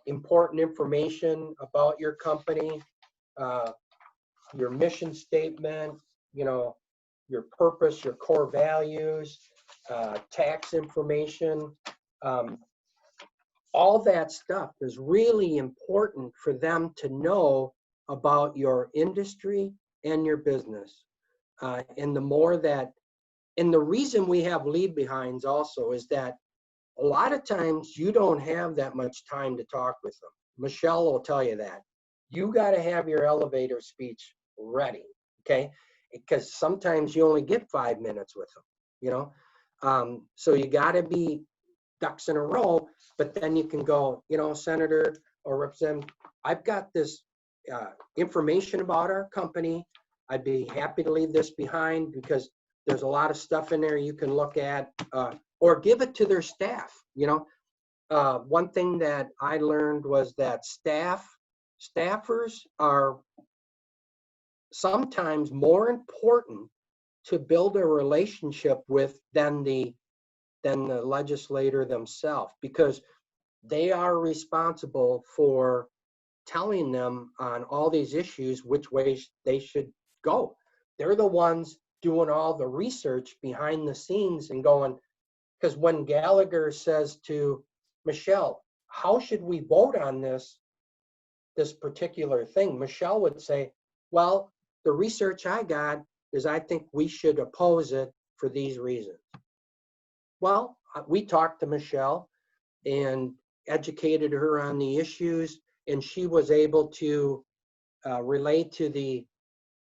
important information about your company, your mission statement, your purpose, your core values, tax information. All that stuff is really important for them to know about your industry and your business. And the reason we have leave behinds also is that a lot of times you don't have that much time to talk with them. Michelle will tell you that. You got to have your elevator speech ready, okay? Because sometimes you only get 5 minutes with them, So you got to be ducks in a row, but then you can go, Senator or Representative, I've got this information about our company. I'd be happy to leave this behind because there's a lot of stuff in there you can look at, or give it to their staff. One thing that I learned was that staffers are sometimes more important to build a relationship with than the legislator themselves, because they are responsible for telling them on all these issues which ways they should go. They're the ones doing all the research behind the scenes and going, because when Gallagher says to Michelle, how should we vote on this particular thing? Michelle would say, well, the research I got is I think we should oppose it for these reasons. Well, we talked to Michelle and educated her on the issues, and she was able to relate to the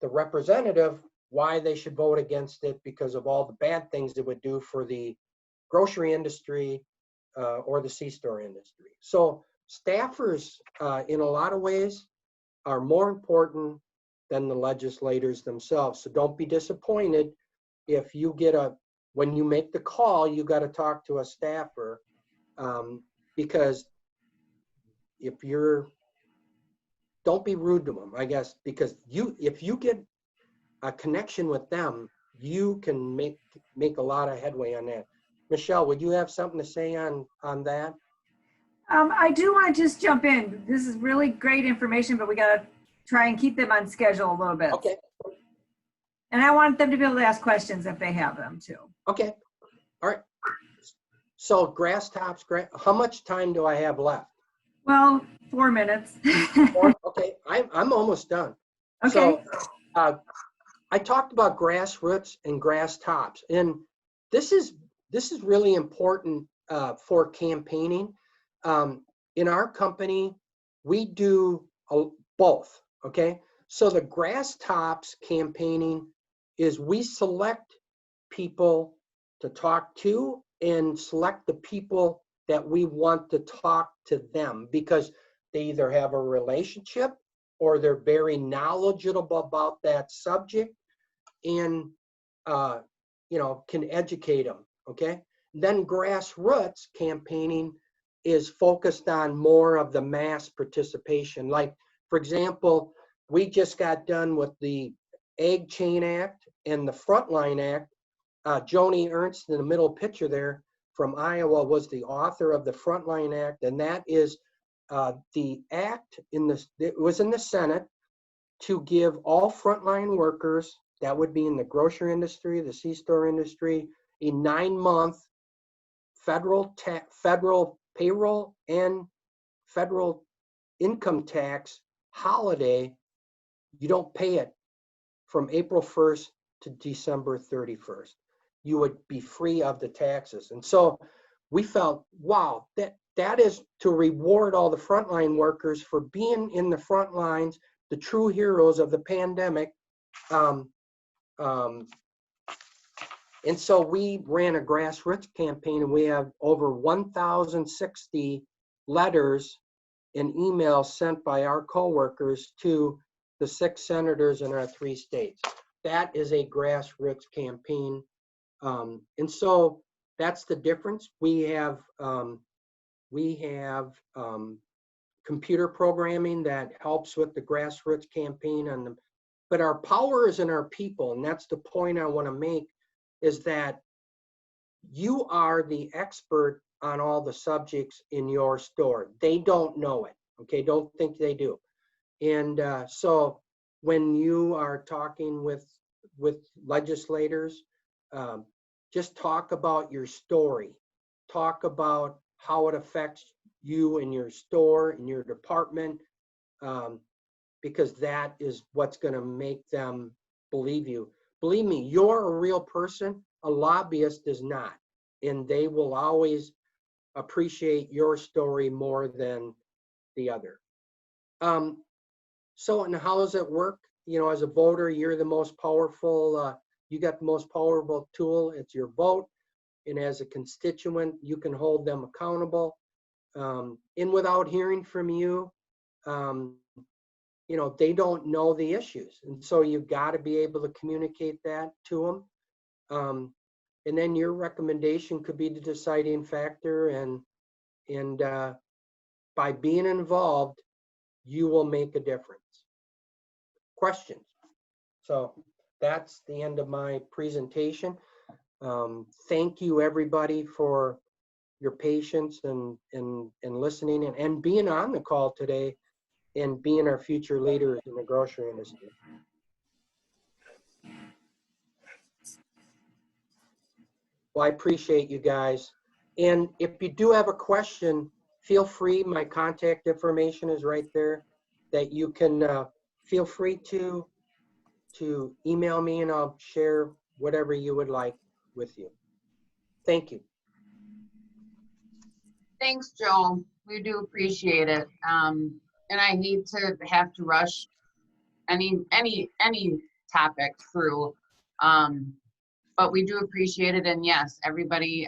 representative why they should vote against it because of all the bad things it would do for the grocery industry or the C-store industry. So staffers, in a lot of ways, are more important than the legislators themselves. So don't be disappointed if you get when you make the call, you got to talk to a staffer, because don't be rude to them, I guess, because if you get a connection with them, you can make a lot of headway on that. Michelle, would you have something to say on that? I do want to just jump in. This is really great information, but we got to try and keep them on schedule a little bit. Okay. And I want them to be able to ask questions if they have them too. Okay. All right. So grass tops, how much time do I have left? Well, 4 minutes. Okay, I'm almost done. Okay. So I talked about grassroots and grass tops, and this is really important for campaigning. In our company, we do both. Okay, so the grass tops campaigning is we select people to talk to and select the people that we want to talk to them because they either have a relationship or they're very knowledgeable about that subject and can educate them. Okay, then grassroots campaigning is focused on more of the mass participation. Like, for example, we just got done with the Egg Chain Act and the Frontline Act. Joni Ernst in the middle picture there from Iowa was the author of the Frontline Act, and that is the act it was in the Senate to give all frontline workers, that would be in the grocery industry, the C-store industry, a 9-month federal payroll and federal income tax holiday, you don't pay it from April 1st to December 31st. You would be free of the taxes. And so we felt, wow, that is to reward all the frontline workers for being in the front lines, the true heroes of the pandemic. And so we ran a grassroots campaign, and we have over 1,060 letters and emails sent by our coworkers to the 6 senators in our 3 states. That is a grassroots campaign. And so that's the difference. We have computer programming that helps with the grassroots campaign but our power is in our people. And that's the point I want to make, is that you are the expert on all the subjects in your store. They don't know it. Okay. Don't think they do. And so when you are talking with legislators, just talk about your story. Talk about how it affects you in your store, in your department, because that is what's going to make them believe you. Believe me, you're a real person. A lobbyist is not, and they will always appreciate your story more than the other. So, and how does it work? You know, as a voter, you're the most powerful. You got the most powerful tool. It's your vote. And as a constituent, you can hold them accountable. And without hearing from you, you know, they don't know the issues. And so you've got to be able to communicate that to them. And then your recommendation could be the deciding factor. And by being involved, you will make a difference. Questions? So that's the end of my presentation. Thank you, everybody, for your patience and listening and being on the call today and being our future leaders in the grocery industry. Well, I appreciate you guys. And if you do have a question, feel free. My contact information is right there, that you can feel free to email me, and I'll share whatever you would like with you. Thank you. Thanks, Joe. We do appreciate it. And I hate to have to rush any topic through, but we do appreciate it. And yes, everybody,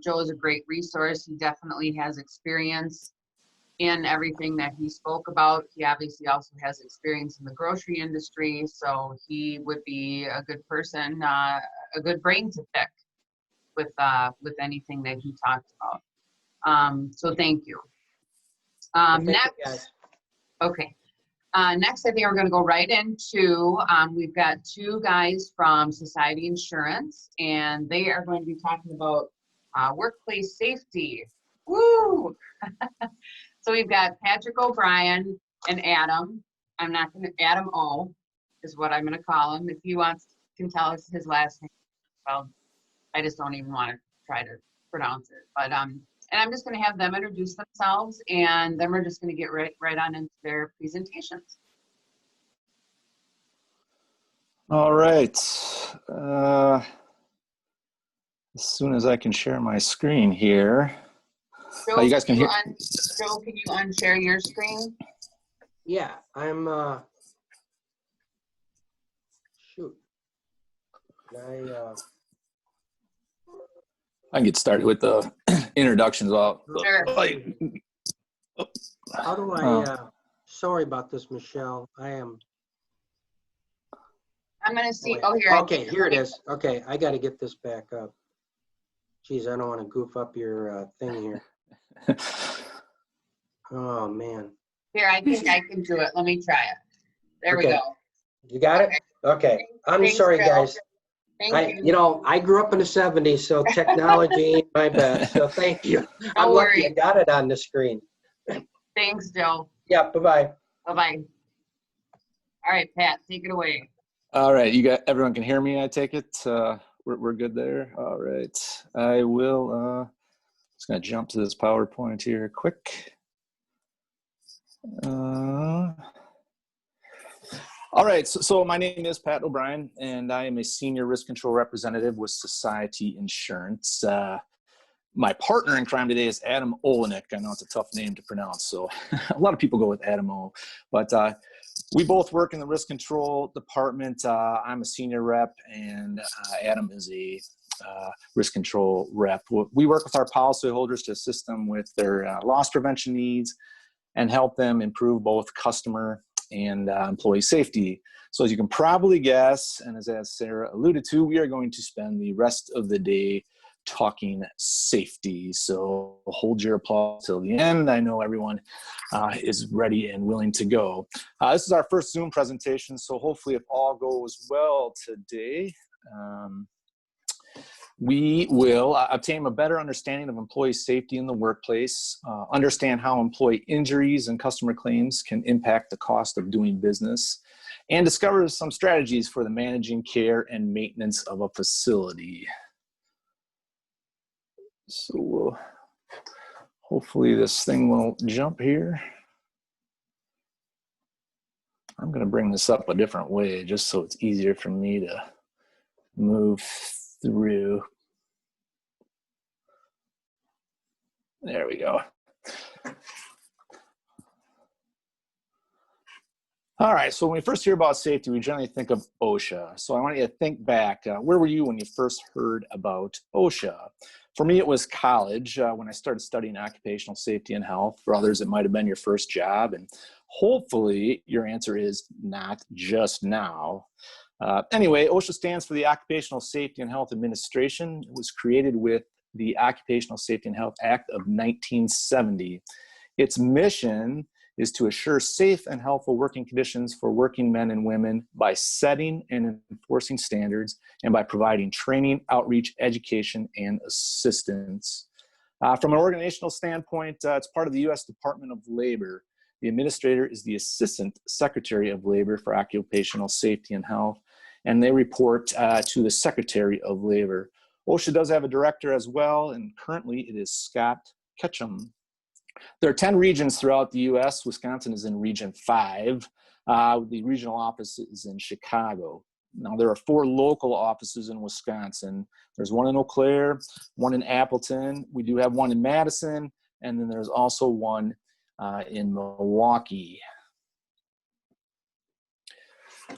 Joe is a great resource. He definitely has experience in everything that he spoke about. He obviously also has experience in the grocery industry, so he would be a good person, a good brain to pick with anything that he talked about. So thank you. Next, okay. Next, I think we're going to go right into, we've got 2 guys from Society Insurance, and they are going to be talking about workplace safety. Woo! So we've got Patrick O'Brien and Adam. Adam O is what I'm going to call him. If he can tell us his last name. Well, I just don't even want to try to pronounce it. But and I'm just going to have them introduce themselves, and then we're just going to get right on into their presentations. All right. As soon as I can share my screen here. Joe, you guys can hear. Joe, can you unshare your screen? Yeah, I'm. Shoot. I can get started with the introductions. Sure. How do I? Sorry about this, Michelle. I'm going to see. Oh, here. Okay, here it is. Okay, I got to get this back up. Geez, I don't want to goof up your thing here. Oh, man. Here, I think I can do it. Let me try it. There we go. You got it? Okay. I'm sorry, guys. Thank you. You know, I grew up in the 70s, so technology ain't my best. So thank you. I'm lucky I got it on the screen. Thanks, Joe. Yeah, bye-bye. Bye-bye. All right, Pat, take it away. All right, everyone can hear me, I take it. We're good there. All right. I will Just going to jump to this PowerPoint here quick. All right, so my name is Pat O'Brien, and I am a senior risk control representative with Society Insurance. My partner in crime today is Adam Olenek. I know it's a tough name to pronounce, so a lot of people go with Adam O. But we both work in the risk control department. I'm a senior rep, and Adam is a risk control rep. We work with our policyholders to assist them with their loss prevention needs and help them improve both customer and employee safety. So as you can probably guess, and as Sarah alluded to, we are going to spend the rest of the day talking safety. So hold your applause till the end. I know everyone is ready and willing to go. This is our first Zoom presentation, so hopefully if all goes well today, we will obtain a better understanding of employee safety in the workplace, understand how employee injuries and customer claims can impact the cost of doing business, and discover some strategies for the managing care and maintenance of a facility. So hopefully this thing will jump here. I'm going to bring this up a different way just so it's easier for me to move through. There we go. All right, so when we first hear about safety, we generally think of Osha. So I want you to think back. Where were you when you first heard about Osha? For me, it was college when I started studying occupational safety and health. For others, it might have been your first job. And hopefully your answer is not just now. Anyway, Osha stands for the Occupational Safety and Health Administration. It was created with the Occupational Safety and Health Act of 1970. Its mission is to assure safe and healthful working conditions for working men and women by setting and enforcing standards and by providing training, outreach, education, and assistance. From an organizational standpoint, it's part of the U.S. Department of Labor. The administrator is the Assistant Secretary of Labor for Occupational Safety and Health, and they report to the Secretary of Labor. OSHA does have a director as well, and currently it is Scott Ketchum. There are 10 regions throughout the U.S. Wisconsin is in Region 5. The regional office is in Chicago. Now, there are 4 local offices in Wisconsin. There's one in Eau Claire, one in Appleton. We do have one in Madison, and then there's also one in Milwaukee.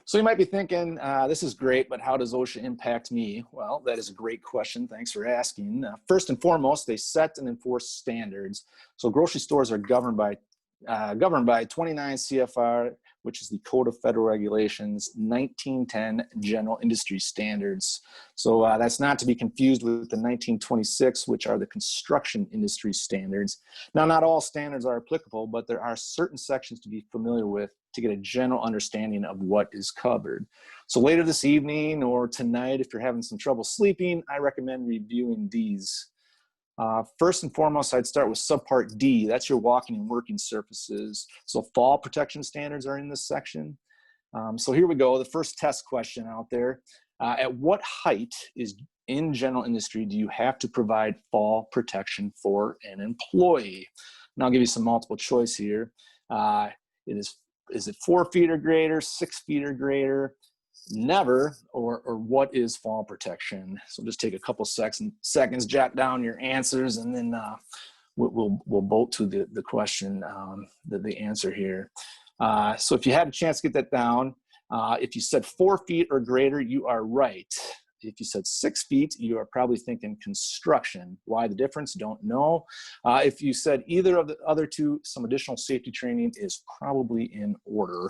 So you might be thinking, this is great, but how does OSHA impact me? Well, that is a great question. Thanks for asking. First and foremost, they set and enforce standards. So grocery stores are governed by 29 CFR, which is the Code of Federal Regulations, 1910 General Industry Standards. So that's not to be confused with the 1926, which are the construction industry standards. Now, not all standards are applicable, but there are certain sections to be familiar with to get a general understanding of what is covered. So later this evening or tonight, if you're having some trouble sleeping, I recommend reviewing these. First and foremost, I'd start with subpart D. That's your walking and working surfaces. So fall protection standards are in this section. So here we go. The first test question out there. At what height in general industry do you have to provide fall protection for an employee? And I'll give you some multiple choice here. Is it 4 feet or greater, 6 feet or greater? Never, or what is fall protection? So just take a couple seconds, jot down your answers, and then we'll bolt to the question, the answer here. So if you had a chance to get that down, if you said 4 feet or greater, you are right. If you said 6 feet, you are probably thinking construction. Why the difference? Don't know. If you said either of the other two, some additional safety training is probably in order.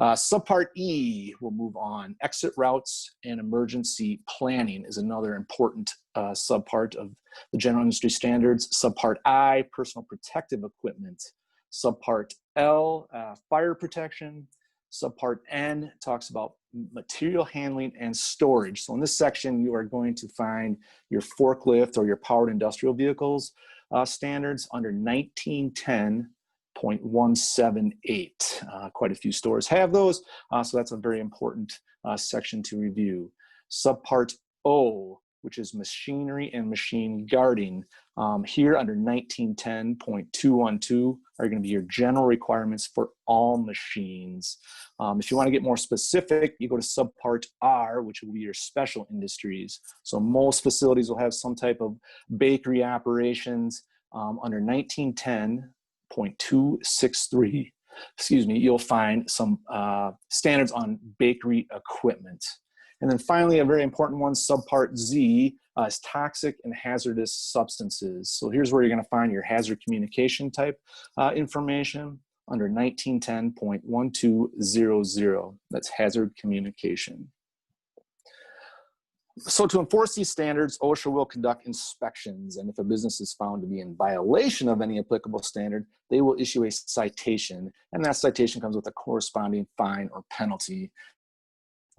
Subpart E, we'll move on. Exit routes and emergency planning is another important subpart of the general industry standards. Subpart I, personal protective equipment. Subpart L, fire protection. Subpart N talks about material handling and storage. So in this section, you are going to find your forklift or your powered industrial vehicles standards under 1910.178. Quite a few stores have those, so that's a very important section to review. Subpart O, which is machinery and machine guarding. Here under 1910.212 are going to be your general requirements for all machines. If you want to get more specific, you go to subpart R, which will be your special industries. So most facilities will have some type of bakery operations. Under 1910.263, you'll find some standards on bakery equipment. And then finally, a very important one, subpart Z, is toxic and hazardous substances. So here's where you're going to find your hazard communication type information under 1910.1200. That's hazard communication. So to enforce these standards, OSHA will conduct inspections, and if a business is found to be in violation of any applicable standard, they will issue a citation, and that citation comes with a corresponding fine or penalty.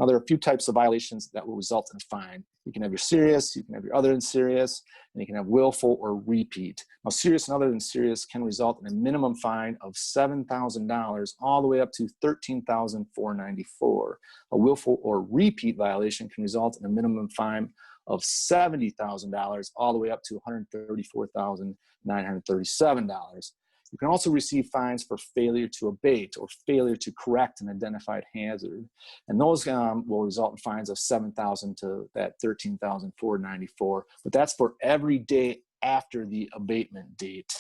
Now, there are a few types of violations that will result in a fine. You can have your serious, you can have your other than serious, and you can have willful or repeat. Now, serious and other than serious can result in a minimum fine of $7,000 all the way up to $13,494. A willful or repeat violation can result in a minimum fine of $70,000 all the way up to $134,937. You can also receive fines for failure to abate or failure to correct an identified hazard. And those will result in fines of $7,000 to that $13,494. But that's for every day after the abatement date.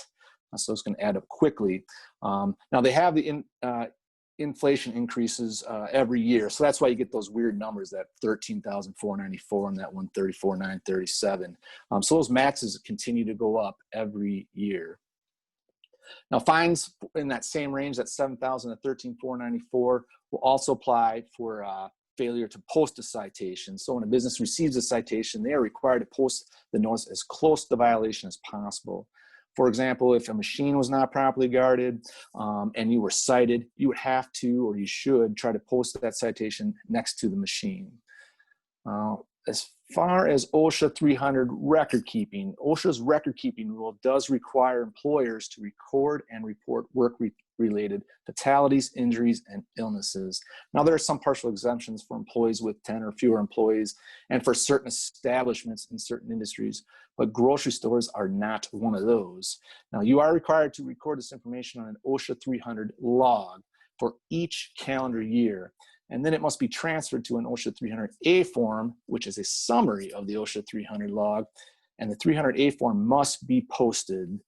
So it's going to add up quickly. Now they have the inflation increases every year. So that's why you get those weird numbers, that $13,494 and that $134,937. So those maxes continue to go up every year. Now, fines in that same range, that $7,000 to $13,494, will also apply for failure to post a citation. So when a business receives a citation, they are required to post the notice as close to the violation as possible. For example, if a machine was not properly guarded and you were cited, you would have to, or you should, try to post that citation next to the machine. As far as OSHA 300 record keeping, OSHA's record keeping rule does require employers to record and report work-related fatalities, injuries, and illnesses. Now, there are some partial exemptions for employees with 10 or fewer employees and for certain establishments in certain industries, but grocery stores are not one of those. Now, you are required to record this information on an OSHA 300 log for each calendar year. And then it must be transferred to an OSHA 300A form, which is a summary of the OSHA 300 log. And the 300A form must be posted.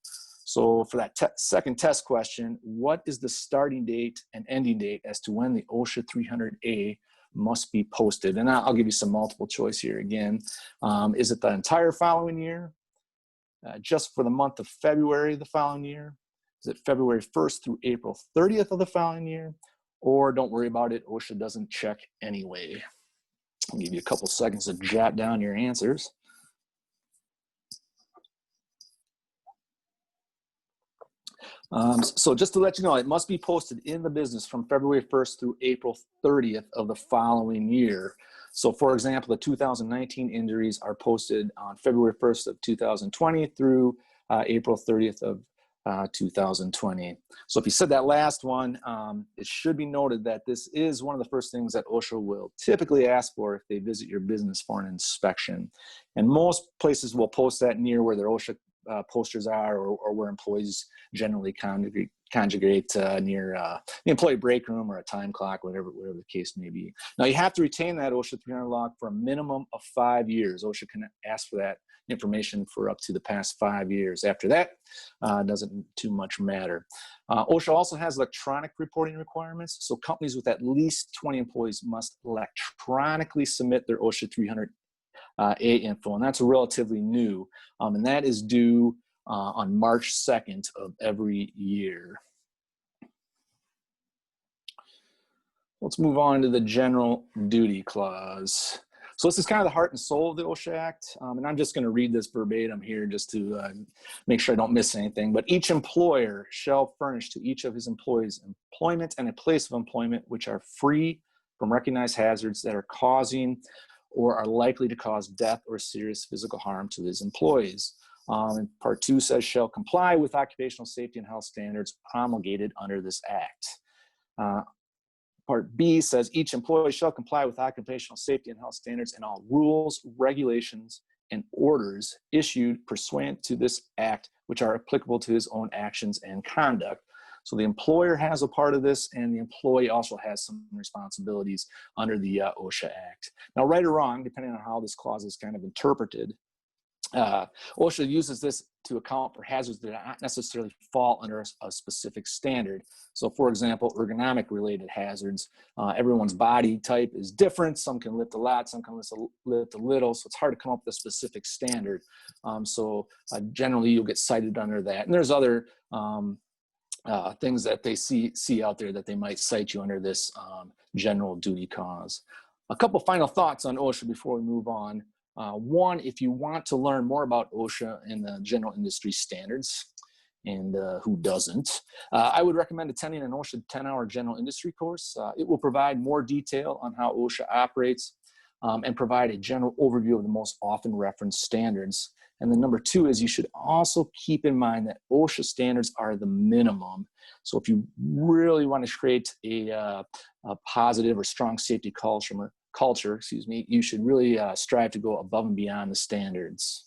So for that second test question, what is the starting date and ending date as to when the OSHA 300A must be posted? And I'll give you some multiple choice here again. Is it the entire following year? Just for the month of February the following year? Is it February 1st through April 30th of the following year? Or don't worry about it, OSHA doesn't check anyway. I'll give you a couple seconds to jot down your answers. So just to let you know, it must be posted in the business from February 1st through April 30th of the following year. So for example, the 2019 injuries are posted on February 1st of 2020 through April 30th of 2020. So if you said that last one, it should be noted that this is one of the first things that OSHA will typically ask for if they visit your business for an inspection. And most places will post that near where their OSHA posters are, or where employees generally congregate near the employee break room or a time clock, whatever the case may be. Now you have to retain that OSHA 300 log for a minimum of 5 years. OSHA can ask for that information for up to the past 5 years. After that, doesn't too much matter. OSHA also has electronic reporting requirements. So companies with at least 20 employees must electronically submit their OSHA 300 A info, and that's relatively new, and that is due on March 2nd of every year. Let's move on to the general duty clause. So this is kind of the heart and soul of the OSHA Act, and I'm just going to read this verbatim here just to make sure I don't miss anything. But each employer shall furnish to each of his employees employment and a place of employment which are free from recognized hazards that are causing or are likely to cause death or serious physical harm to his employees. And Part 2 says, shall comply with occupational safety and health standards promulgated under this act. Part B says, each employee shall comply with occupational safety and health standards and all rules, regulations, and orders issued pursuant to this act, which are applicable to his own actions and conduct. So the employer has a part of this, and the employee also has some responsibilities under the OSHA Act. Now, right or wrong, depending on how this clause is kind of interpreted, OSHA uses this to account for hazards that do not necessarily fall under a specific standard. So for example, ergonomic related hazards, everyone's body type is different. Some can lift a lot, some can lift a little, so it's hard to come up with a specific standard. Generally you'll get cited under that. And there's other things that they see out there that they might cite you under this general duty cause. A couple final thoughts on OSHA before we move on. One, if you want to learn more about OSHA and the general industry standards, and who doesn't, I would recommend attending an OSHA 10-hour general industry course. It will provide more detail on how OSHA operates and provide a general overview of the most often referenced standards. And then number two is you should also keep in mind that OSHA standards are the minimum. So if you really want to create a positive or strong safety culture, you should really strive to go above and beyond the standards.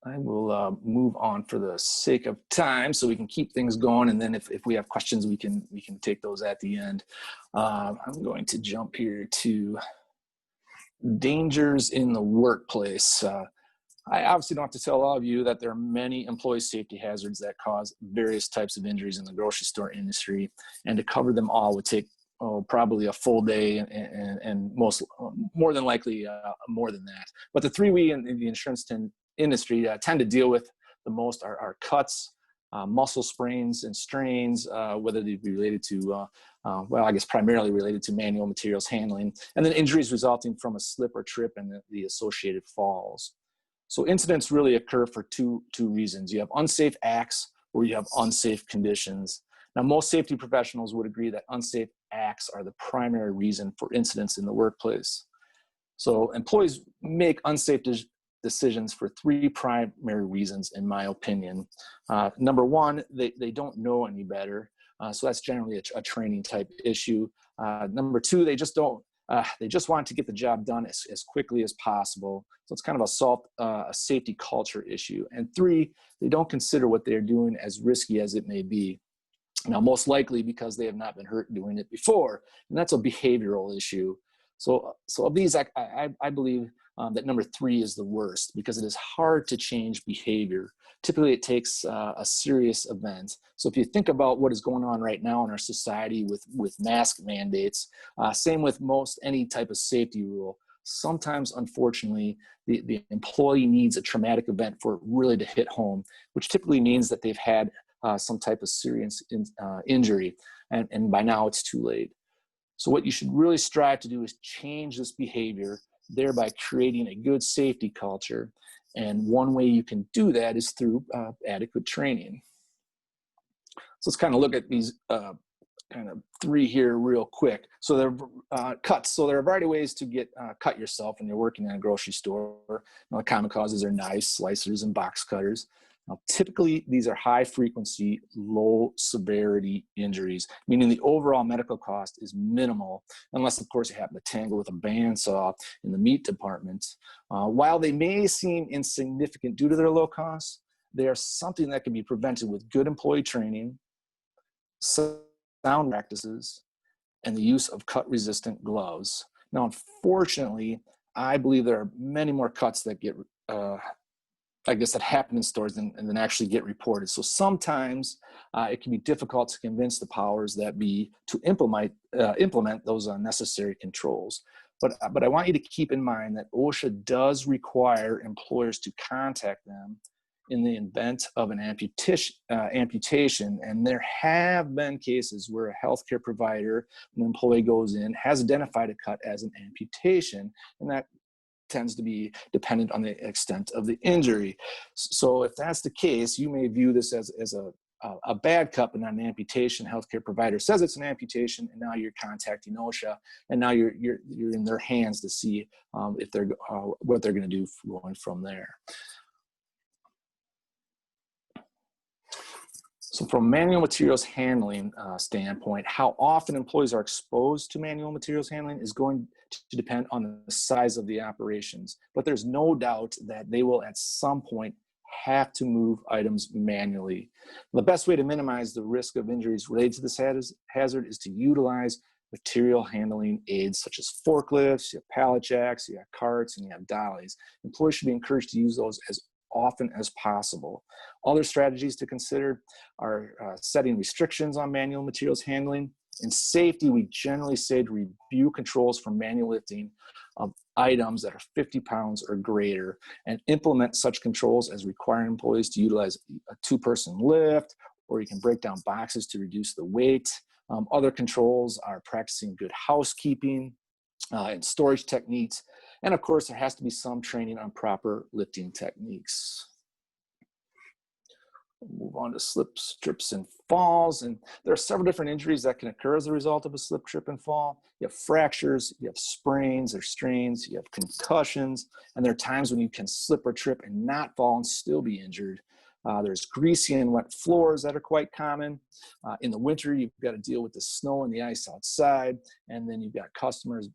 I will move on for the sake of time so we can keep things going, and then if we have questions, we can take those at the end. I'm going to jump here to dangers in the workplace. I obviously don't have to tell all of you that there are many employee safety hazards that cause various types of injuries in the grocery store industry, and to cover them all would take probably a full day and more than likely more than that. But the three we in the insurance industry tend to deal with the most are cuts, muscle sprains and strains, whether they be related to, well, I guess primarily related to manual materials handling, and then injuries resulting from a slip or trip and the associated falls. So incidents really occur for two reasons. You have unsafe acts or you have unsafe conditions. Now, most safety professionals would agree that unsafe acts are the primary reason for incidents in the workplace. So employees make unsafe decisions for three primary reasons, in my opinion. Number one, they don't know any better. So that's generally a training type issue. Number two, they just want to get the job done as quickly as possible. So it's kind of a safety culture issue. And three, they don't consider what they're doing as risky as it may be. Now, most likely because they have not been hurt doing it before, and that's a behavioral issue. So of these, I believe that number three is the worst because it is hard to change behavior. Typically, it takes a serious event. So if you think about what is going on right now in our society with mask mandates, same with any type of safety rule, sometimes, unfortunately, the employee needs a traumatic event for it really to hit home, which typically means that they've had some type of serious injury, and by now it's too late. So what you should really strive to do is change this behavior, thereby creating a good safety culture. And one way you can do that is through adequate training. So let's kind of look at these kind of three here real quick. So they're cuts. So there are a variety of ways to get cut yourself when you're working in a grocery store. The common causes are knives, slicers, and box cutters. Now, typically, these are high frequency, low severity injuries, meaning the overall medical cost is minimal, unless, of course, you happen to tangle with a bandsaw in the meat department. While they may seem insignificant due to their low cost, they are something that can be prevented with good employee training, sound practices, and the use of cut-resistant gloves. Now, unfortunately, I believe there are many more cuts that get that happen in stores and then actually get reported. So sometimes it can be difficult to convince the powers that be to implement those necessary controls. But I want you to keep in mind that OSHA does require employers to contact them in the event of an amputation. And there have been cases where a healthcare provider, an employee goes in, has identified a cut as an amputation, and that tends to be dependent on the extent of the injury. So if that's the case, you may view this as a bad cut, but not an amputation. Healthcare provider says it's an amputation, and now you're contacting OSHA, and now you're in their hands to see if they're what they're going to do going from there. So from a manual materials handling standpoint, how often employees are exposed to manual materials handling is going to depend on the size of the operations. But there's no doubt that they will at some point have to move items manually. The best way to minimize the risk of injuries related to this hazard is to utilize material handling aids such as forklifts, you have pallet jacks, you have carts, and you have dollies. Employees should be encouraged to use those as often as possible. Other strategies to consider are setting restrictions on manual materials handling. In safety, we generally say to review controls for manual lifting of items that are 50 pounds or greater and implement such controls as requiring employees to utilize a two-person lift, or you can break down boxes to reduce the weight. Other controls are practicing good housekeeping and storage techniques. And of course, there has to be some training on proper lifting techniques. We'll move on to slips, trips, and falls. And there are several different injuries that can occur as a result of a slip, trip, and fall. You have fractures, you have sprains or strains, you have concussions, and there are times when you can slip or trip and not fall and still be injured. There's greasy and wet floors that are quite common. In the winter, you've got to deal with the snow and the ice outside, and then you've got customers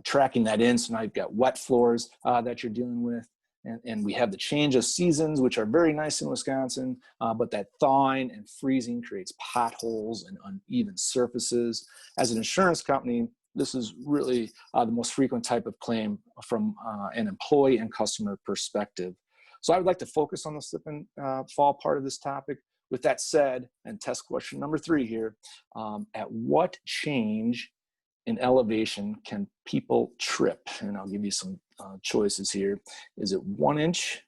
tracking that in. So now you've got wet floors that you're dealing with. And we have the change of seasons, which are very nice in Wisconsin, but that thawing and freezing creates potholes and uneven surfaces. As an insurance company, this is really the most frequent type of claim from an employee and customer perspective. So I would like to focus on the slip and fall part of this topic. With that said, and test question number 3 here, at what change in elevation can people trip? And I'll give you some choices here. Is it 1 inch,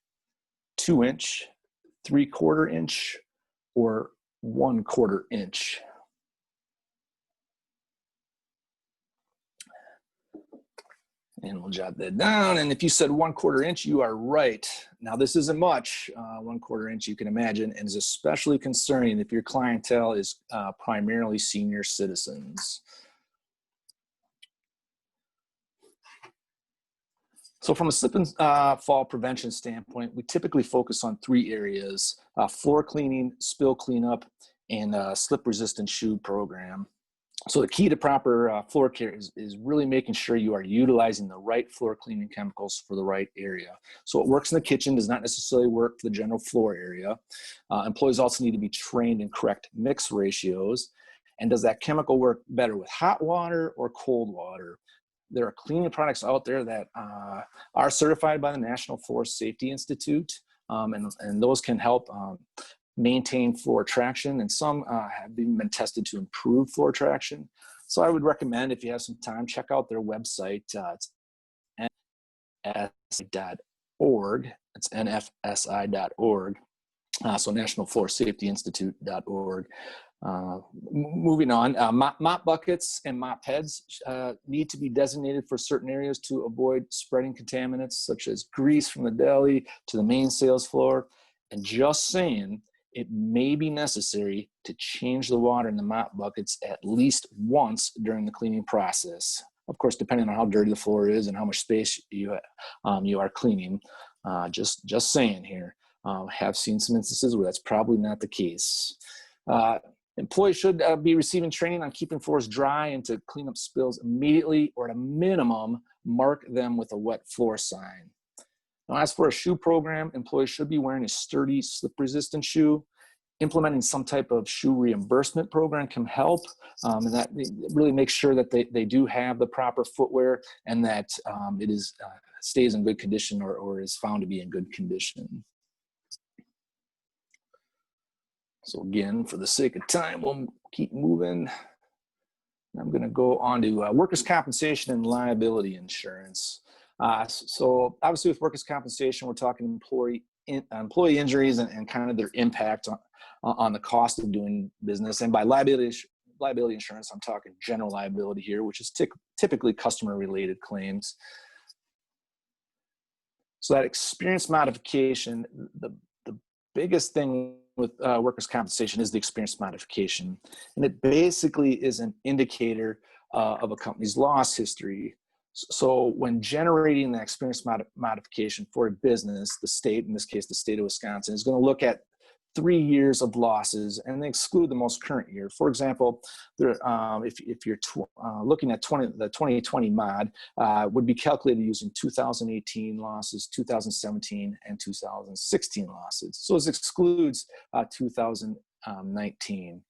2 inch, 3/4 inch, or 1/4 inch? And we'll jot that down. And if you said 1/4 inch, you are right. Now, this isn't much, 1/4 inch, you can imagine, and is especially concerning if your clientele is primarily senior citizens. So from a slip and fall prevention standpoint, we typically focus on 3 areas: floor cleaning, spill cleanup, and slip-resistant shoe program. So the key to proper floor care is really making sure you are utilizing the right floor cleaning chemicals for the right area. So what works in the kitchen does not necessarily work for the general floor area. Employees also need to be trained in correct mix ratios. And does that chemical work better with hot water or cold water? There are cleaning products out there that are certified by the National Floor Safety Institute, and those can help maintain floor traction, and some have been tested to improve floor traction. So I would recommend, if you have some time, check out their website. It's nfsi.org. It's nfsi.org. So nationalfloorsafetyinstitute.org. Moving on, mop buckets and mop heads need to be designated for certain areas to avoid spreading contaminants such as grease from the deli to the main sales floor. And just saying, it may be necessary to change the water in the mop buckets at least once during the cleaning process. Of course, depending on how dirty the floor is and how much space you are cleaning. Just saying here. Have seen some instances where that's probably not the case. Employees should be receiving training on keeping floors dry and to clean up spills immediately, or at a minimum, mark them with a wet floor sign. Now, as for a shoe program, employees should be wearing a sturdy, slip-resistant shoe. Implementing some type of shoe reimbursement program can help, and that really makes sure that they do have the proper footwear and that it stays in good condition or is found to be in good condition. So again, for the sake of time, we'll keep moving. I'm going to go on to workers' compensation and liability insurance. So obviously with workers' compensation, we're talking employee injuries and kind of their impact on the cost of doing business. And by liability insurance, I'm talking general liability here, which is typically customer-related claims. So that experience modification, the biggest thing with workers' compensation is the experience modification. And it basically is an indicator of a company's loss history. So when generating the experience modification for a business, the state, in this case, the state of Wisconsin, is going to look at 3 years of losses, and they exclude the most current year. For example, there, if you're looking at the 2020 mod, would be calculated using 2018 losses, 2017, and 2016 losses. So this excludes 2019.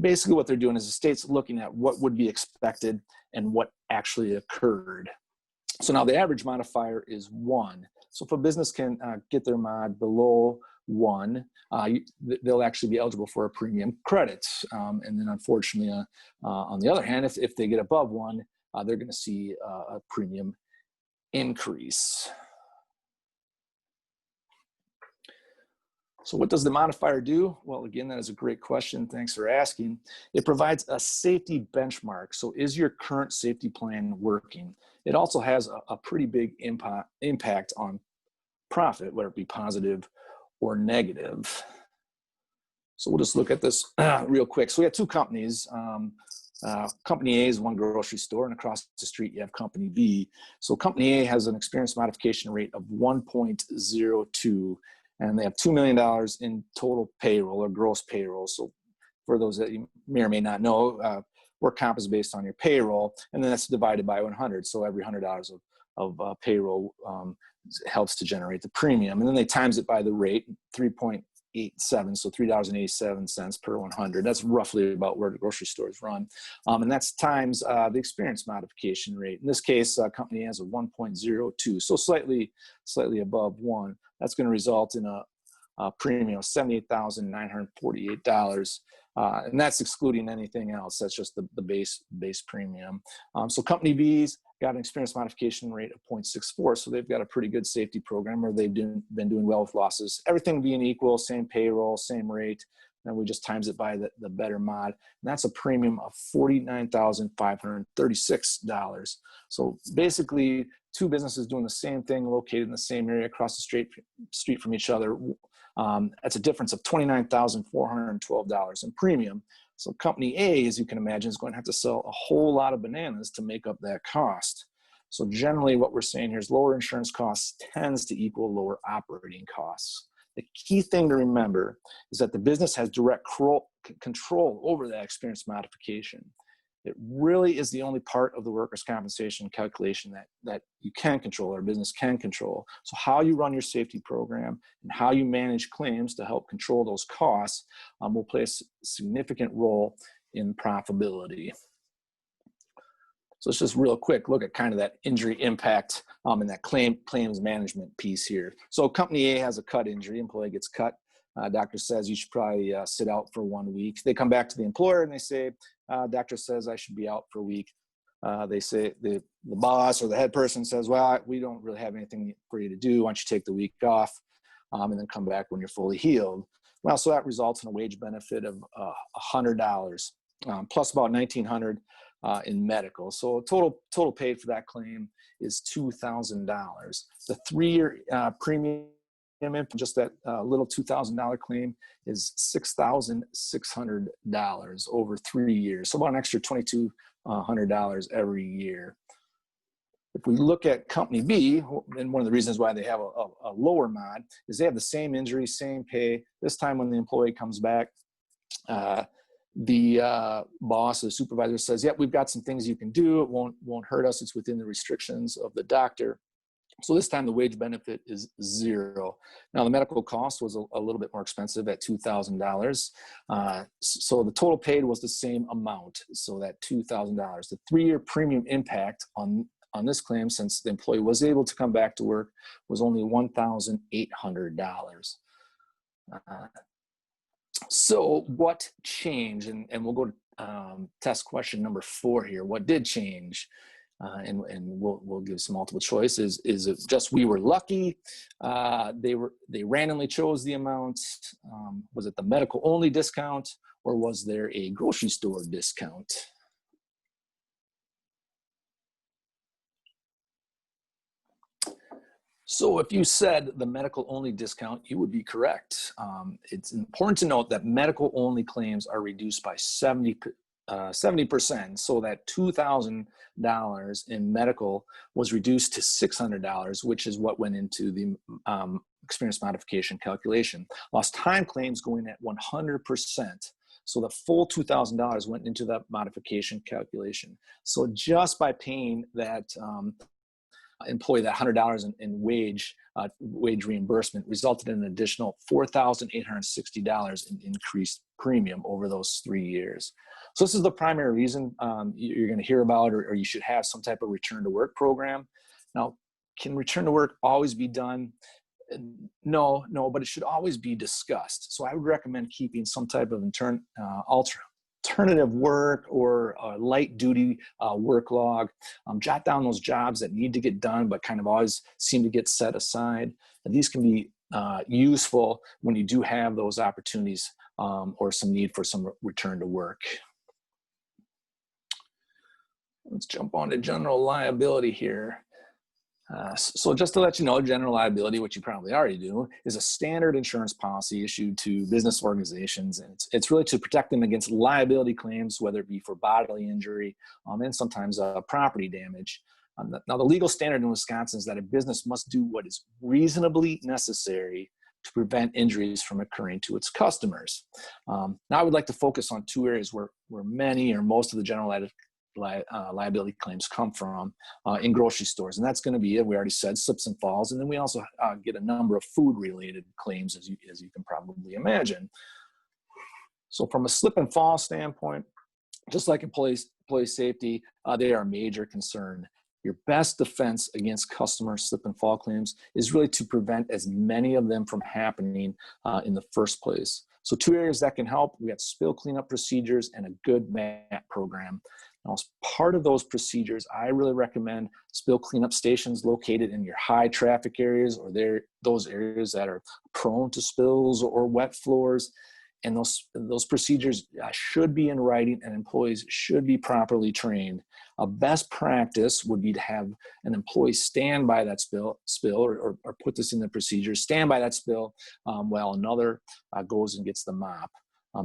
Basically what they're doing is the state's looking at what would be expected and what actually occurred. So now the average modifier is 1. So if a business can get their mod below 1, they'll actually be eligible for a premium credit. And then unfortunately, on the other hand, if they get above 1, they're going to see a premium increase. So what does the modifier do? Well, again, that is a great question. Thanks for asking. It provides a safety benchmark. So is your current safety plan working? It also has a pretty big impact on profit, whether it be positive or negative. So we'll just look at this real quick. So we have two companies. Company A is one grocery store, and across the street you have Company B. So Company A has an experience modification rate of 1.02. And they have $2 million in total payroll or gross payroll. So for those that you may or may not know, work comp is based on your payroll, and then that's divided by 100. So every $100 of payroll helps to generate the premium. And then they times it by the rate, 3.87, so $3.87 per 100. That's roughly about where the grocery stores run. And that's times the experience modification rate. In this case, company has a 1.02, so slightly above 1. That's going to result in a premium of $78,948. And that's excluding anything else. That's just the base premium. So Company B's got an experience modification rate of 0.64. So they've got a pretty good safety program, or they've been doing well with losses. Everything being equal, same payroll, same rate. And we just times it by the better mod. And that's a premium of $49,536. So basically, two businesses doing the same thing, located in the same area across the street from each other. That's a difference of $29,412 in premium. So Company A, as you can imagine, is going to have to sell a whole lot of bananas to make up that cost. So generally what we're saying here is lower insurance costs tends to equal lower operating costs. The key thing to remember is that the business has direct control over that experience modification. It really is the only part of the workers' compensation calculation that you can control, or business can control. So how you run your safety program and how you manage claims to help control those costs will play a significant role in profitability. So let's just real quick look at kind of that injury impact and that claims management piece here. So Company A has a cut injury, employee gets cut. Doctor says you should probably sit out for 1 week. They come back to the employer and they say, doctor says I should be out for a week. They say the boss or the head person says, well, we don't really have anything for you to do. Why don't you take the week off and then come back when you're fully healed? Well, so that results in a wage benefit of $100 plus about $1,900 in medical. So total paid for that claim is $2,000. The 3-year premium, just that little $2,000 claim, is $6,600 over 3 years. So about an extra $2,200 every year. If we look at Company B, and one of the reasons why they have a lower mod is they have the same injury, same pay. This time when the employee comes back, the boss, the supervisor says, yep, we've got some things you can do. It won't hurt us. It's within the restrictions of the doctor. So this time the wage benefit is $0. Now the medical cost was a little bit more expensive at $2,000. So the total paid was the same amount. So that $2,000. The 3-year premium impact on this claim, since the employee was able to come back to work, was only $1,800. So what changed? And we'll go to test question number 4 here. What did change? And we'll give some multiple choice. Is it just we were lucky? They randomly chose the amount. Was it the medical only discount, or was there a grocery store discount? So if you said the medical only discount, you would be correct. It's important to note that medical only claims are reduced by 70%. So that $2,000 in medical was reduced to $600, which is what went into the experience modification calculation. Lost time claims going at 100%. So the full $2,000 went into that modification calculation. So just by paying that employee that $100 in wage reimbursement resulted in an additional $4,860 in increased premium over those 3 years. So this is the primary reason you're going to hear about, or you should have some type of return to work program. Now, can return to work always be done? No, but it should always be discussed. So I would recommend keeping some type of alternative work or a light duty work log. Jot down those jobs that need to get done but kind of always seem to get set aside. And these can be useful when you do have those opportunities or some need for some return to work. Let's jump on to general liability here. So just to let you know, general liability, which you probably already do, is a standard insurance policy issued to business organizations. And it's really to protect them against liability claims, whether it be for bodily injury and sometimes property damage. Now, the legal standard in Wisconsin is that a business must do what is reasonably necessary to prevent injuries from occurring to its customers. Now, I would like to focus on two areas where many or most of the general liability claims come from in grocery stores, and that's going to be, we already said, slips and falls, and then we also get a number of food related claims, as you can probably imagine. So from a slip and fall standpoint, just like employee safety, they are a major concern. Your best defense against customer slip and fall claims is really to prevent as many of them from happening in the first place. So two areas that can help: we got spill cleanup procedures and a good MAT program. Now, as part of those procedures, I really recommend spill cleanup stations located in your high traffic areas or those areas that are prone to spills or wet floors. And those procedures should be in writing, and employees should be properly trained. A best practice would be to have an employee stand by that spill or put this in the procedure, stand by that spill while another goes and gets the mop.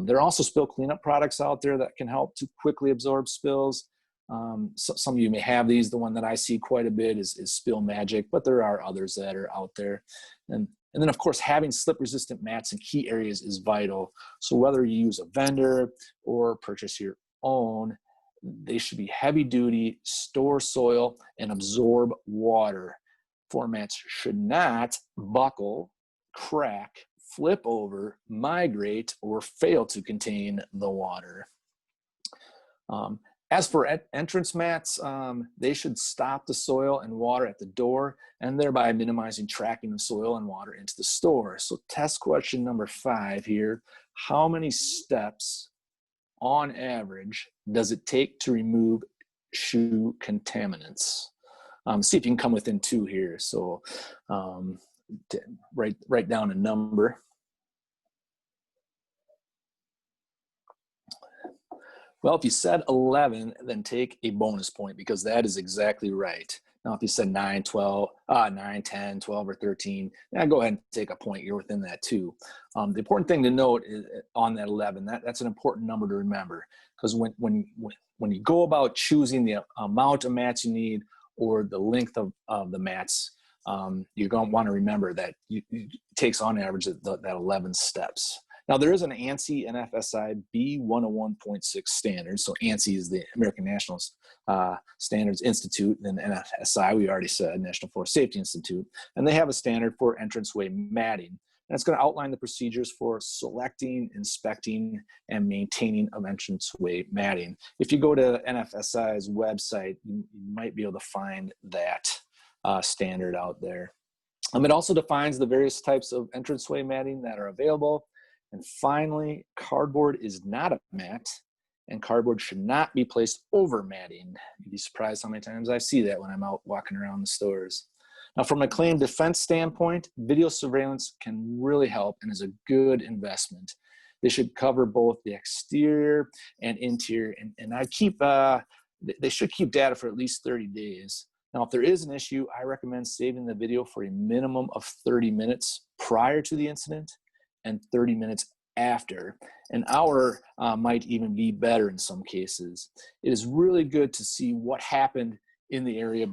There are also spill cleanup products out there that can help to quickly absorb spills. So some of you may have these. The one that I see quite a bit is Spill Magic, but there are others that are out there. And then, of course, having slip-resistant mats in key areas is vital. So whether you use a vendor or purchase your own, they should be heavy-duty, store soil, and absorb water. Floor mats should not buckle, crack, flip over, migrate, or fail to contain the water. As for entrance mats, they should stop the soil and water at the door, and thereby minimizing tracking of soil and water into the store. So test question number 5 here: how many steps on average does it take to remove shoe contaminants? See if you can come within 2 here. So write down a number. Well, if you said 11, then take a bonus point, because that is exactly right. Now, if you said 9, 10, 12, or 13, go ahead and take a point. You're within that too. The important thing to note is on that 11, that's an important number to remember, because when you go about choosing the amount of mats you need or the length of the mats, you're going to want to remember that it takes on average that 11 steps. Now, there is an ANSI NFSI B101.6 standard. So ANSI is the American National Standards Institute, and NFSI, we already said, National Floor Safety Institute. And they have a standard for entranceway matting. And it's going to outline the procedures for selecting, inspecting, and maintaining of entranceway matting. If you go to NFSI's website, you might be able to find that standard out there. It also defines the various types of entranceway matting that are available. And finally, cardboard is not a mat, and cardboard should not be placed over matting. You'd be surprised how many times I see that when I'm out walking around the stores. Now, from a claim defense standpoint, video surveillance can really help and is a good investment. They should cover both the exterior and interior, and they should keep data for at least 30 days. Now, if there is an issue, I recommend saving the video for a minimum of 30 minutes prior to the incident and 30 minutes after. An hour might even be better in some cases. It is really good to see what happened in the area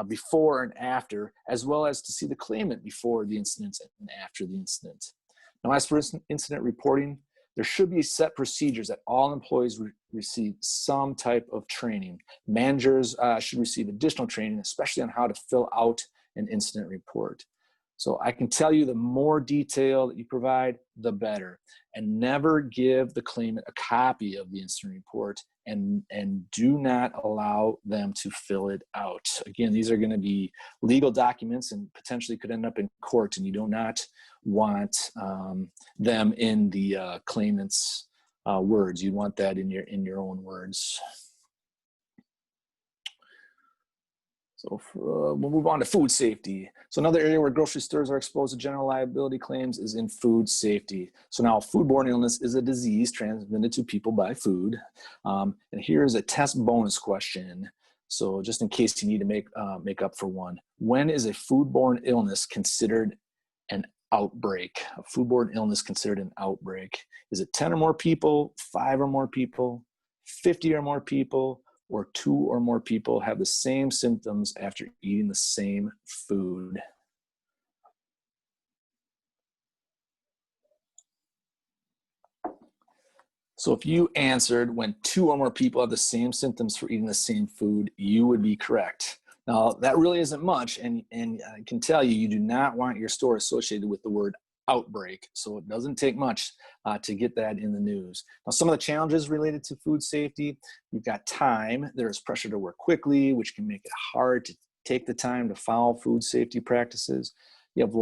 before and after, as well as to see the claimant before the incident and after the incident. Now, as for incident reporting, there should be set procedures that all employees receive some type of training. Managers should receive additional training, especially on how to fill out an incident report. So I can tell you the more detail that you provide, the better. And never give the claimant a copy of the incident report, and do not allow them to fill it out. Again, these are going to be legal documents and potentially could end up in court, and you do not want them in the claimant's words. You want that in your own words. So we'll move on to food safety. So another area where grocery stores are exposed to general liability claims is in food safety. So now foodborne illness is a disease transmitted to people by food. And here's a test bonus question. So just in case you need to make up for one. When is a foodborne illness considered an outbreak? A foodborne illness considered an outbreak? Is it 10 or more people, 5 or more people, 50 or more people, or 2 or more people have the same symptoms after eating the same food? So if you answered when 2 or more people have the same symptoms for eating the same food, you would be correct. Now, that really isn't much, and I can tell you, you do not want your store associated with the word outbreak. So it doesn't take much to get that in the news. Now, some of the challenges related to food safety, you've got time. There's pressure to work quickly, which can make it hard to take the time to follow food safety practices. You have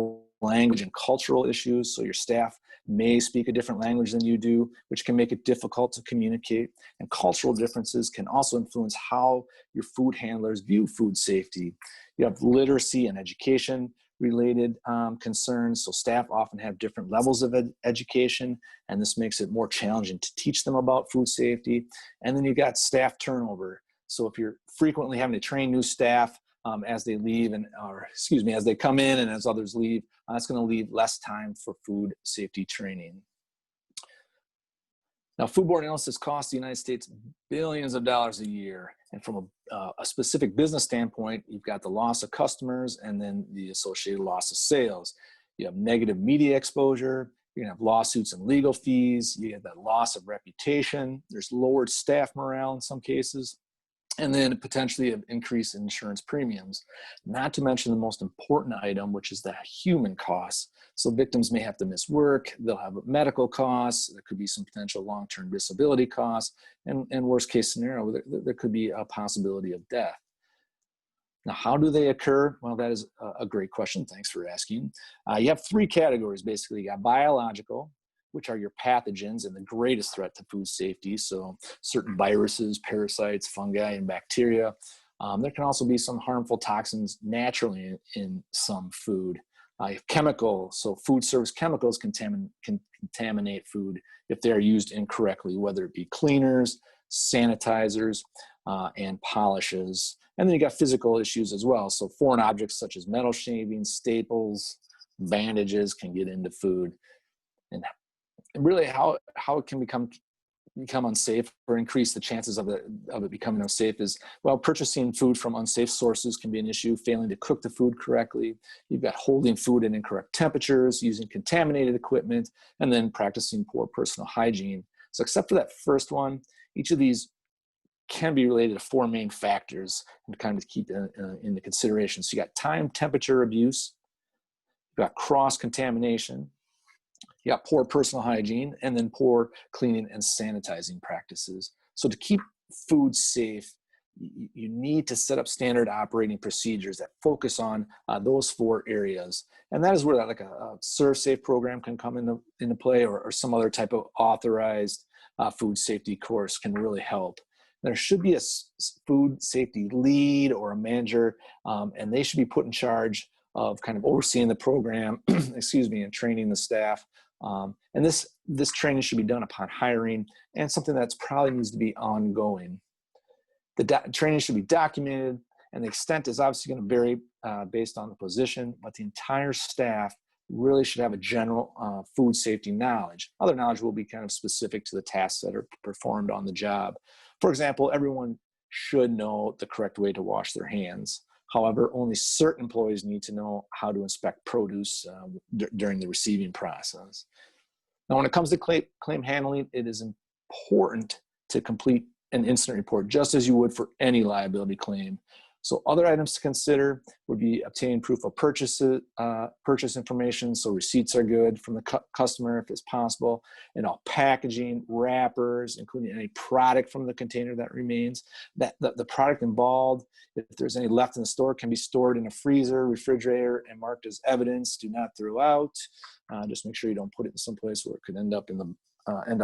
language and cultural issues, so your staff may speak a different language than you do, which can make it difficult to communicate. And cultural differences can also influence how your food handlers view food safety. You have literacy and education related concerns. So staff often have different levels of education, and this makes it more challenging to teach them about food safety. And then you've got staff turnover. So if you're frequently having to train new staff as they leave, as they come in and as others leave, that's going to leave less time for food safety training. Now, foodborne illnesses cost the United States billions of dollars a year. And from a specific business standpoint, you've got the loss of customers and then the associated loss of sales. You have negative media exposure. You're going to have lawsuits and legal fees. You have that loss of reputation. There's lowered staff morale in some cases. And then potentially an increase in insurance premiums. Not to mention the most important item, which is the human costs. So victims may have to miss work, they'll have medical costs, there could be some potential long-term disability costs, and worst case scenario, there could be a possibility of death. Now, how do they occur? Well, that is a great question. Thanks for asking. You have 3 categories, basically. You got biological, which are your pathogens and the greatest threat to food safety. So certain viruses, parasites, fungi, and bacteria. There can also be some harmful toxins naturally in some food. Chemical, so food service chemicals can contaminate food if they are used incorrectly, whether it be cleaners, sanitizers, and polishes. And then you got physical issues as well. So foreign objects such as metal shavings, staples, bandages can get into food. And really how it can become unsafe or increase the chances of it becoming unsafe is, well, purchasing food from unsafe sources can be an issue, failing to cook the food correctly. You've got holding food at incorrect temperatures, using contaminated equipment, and then practicing poor personal hygiene. So except for that first one, each of these can be related to 4 main factors and kind of keep into consideration. So you got time, temperature abuse, you've got cross-contamination, you got poor personal hygiene, and then poor cleaning and sanitizing practices. So to keep food safe, you need to set up standard operating procedures that focus on those 4 areas. And that is where like a ServSafe program can come into play, or some other type of authorized food safety course can really help. There should be a food safety lead or a manager, and they should be put in charge of kind of overseeing the program, and training the staff. And this training should be done upon hiring, and something that's probably needs to be ongoing. The training should be documented, and the extent is obviously going to vary based on the position, but the entire staff really should have a general food safety knowledge. Other knowledge will be kind of specific to the tasks that are performed on the job. For example, everyone should know the correct way to wash their hands. However, only certain employees need to know how to inspect produce during the receiving process. Now, when it comes to claim handling, it is important to complete an incident report just as you would for any liability claim. So other items to consider would be obtaining proof of purchase information, so receipts are good from the customer if it's possible, and all packaging, wrappers, including any product from the container that remains. The product involved, if there's any left in the store, can be stored in a freezer, refrigerator, and marked as evidence. Do not throw out. Just make sure you don't put it in some place where it could end up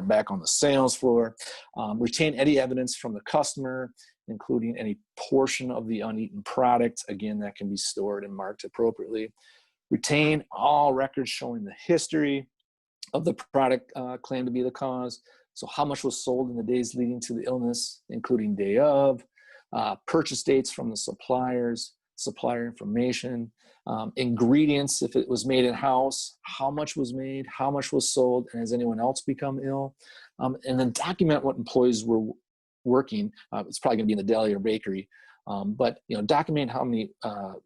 back on the sales floor. Retain any evidence from the customer, including any portion of the uneaten product. Again, that can be stored and marked appropriately. Retain all records showing the history of the product claimed to be the cause. So how much was sold in the days leading to the illness, including day of, purchase dates from the suppliers, supplier information, ingredients, if it was made in-house, how much was made, how much was sold, and has anyone else become ill? And then document what employees were working. It's probably going to be in the deli or bakery, but document how many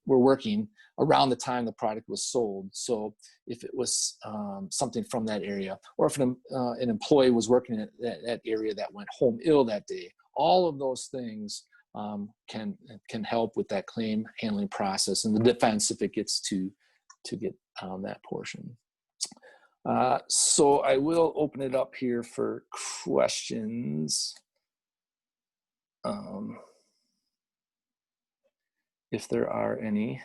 were working around the time the product was sold. So if it was something from that area, or if an employee was working at that area that went home ill that day, all of those things can help with that claim handling process and the defense if it gets to get that portion. So I will open it up here for questions. If there are any.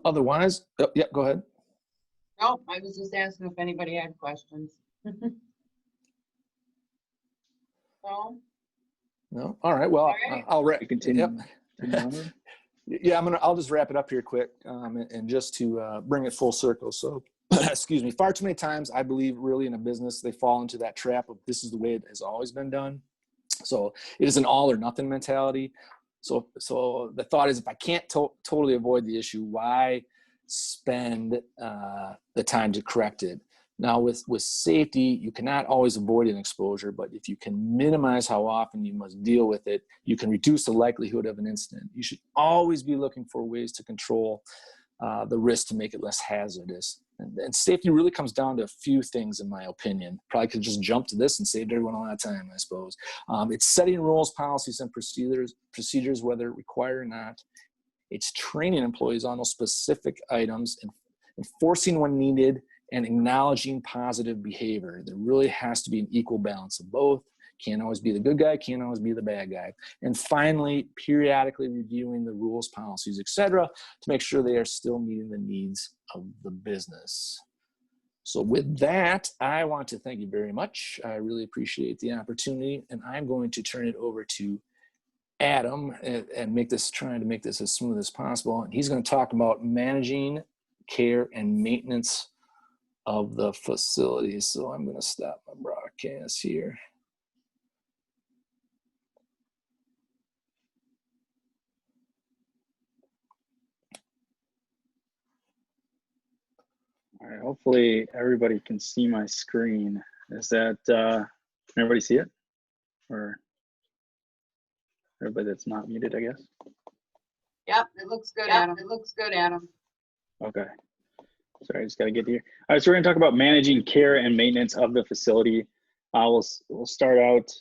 Otherwise, yeah, go ahead. No, I was just asking if anybody had questions. No. All right. Well, right. I'll continue. Yep. Yeah, I'll just wrap it up here quick, and just to bring it full circle. So, excuse me. Far too many times, I believe, really in a business, they fall into that trap of this is the way it has always been done. So it is an all or nothing mentality. So the thought is, if I can't totally avoid the issue, why spend the time to correct it? Now, with safety, you cannot always avoid an exposure, but if you can minimize how often you must deal with it, you can reduce the likelihood of an incident. You should always be looking for ways to control the risk to make it less hazardous. And safety really comes down to a few things, in my opinion. Probably could just jump to this and saved everyone a lot of time, I suppose. It's setting rules, policies, and procedures, whether required or not. It's training employees on those specific items and enforcing when needed, and acknowledging positive behavior. There really has to be an equal balance of both. Can't always be the good guy, can't always be the bad guy. And finally, periodically reviewing the rules, policies, etc., to make sure they are still meeting the needs of the business. So with that, I want to thank you very much. I really appreciate the opportunity, and I'm going to turn it over to Adam and trying to make this as smooth as possible. And he's going to talk about managing care and maintenance of the facility. So I'm going to stop my broadcast here. All right, hopefully everybody can see my screen. Is that, can everybody see it? Or everybody that's not muted, I guess? Yep, it looks good, Adam. It looks good, Adam. Okay. Sorry, I just got to get here. All right, so we're going to talk about managing care and maintenance of the facility. We'll start out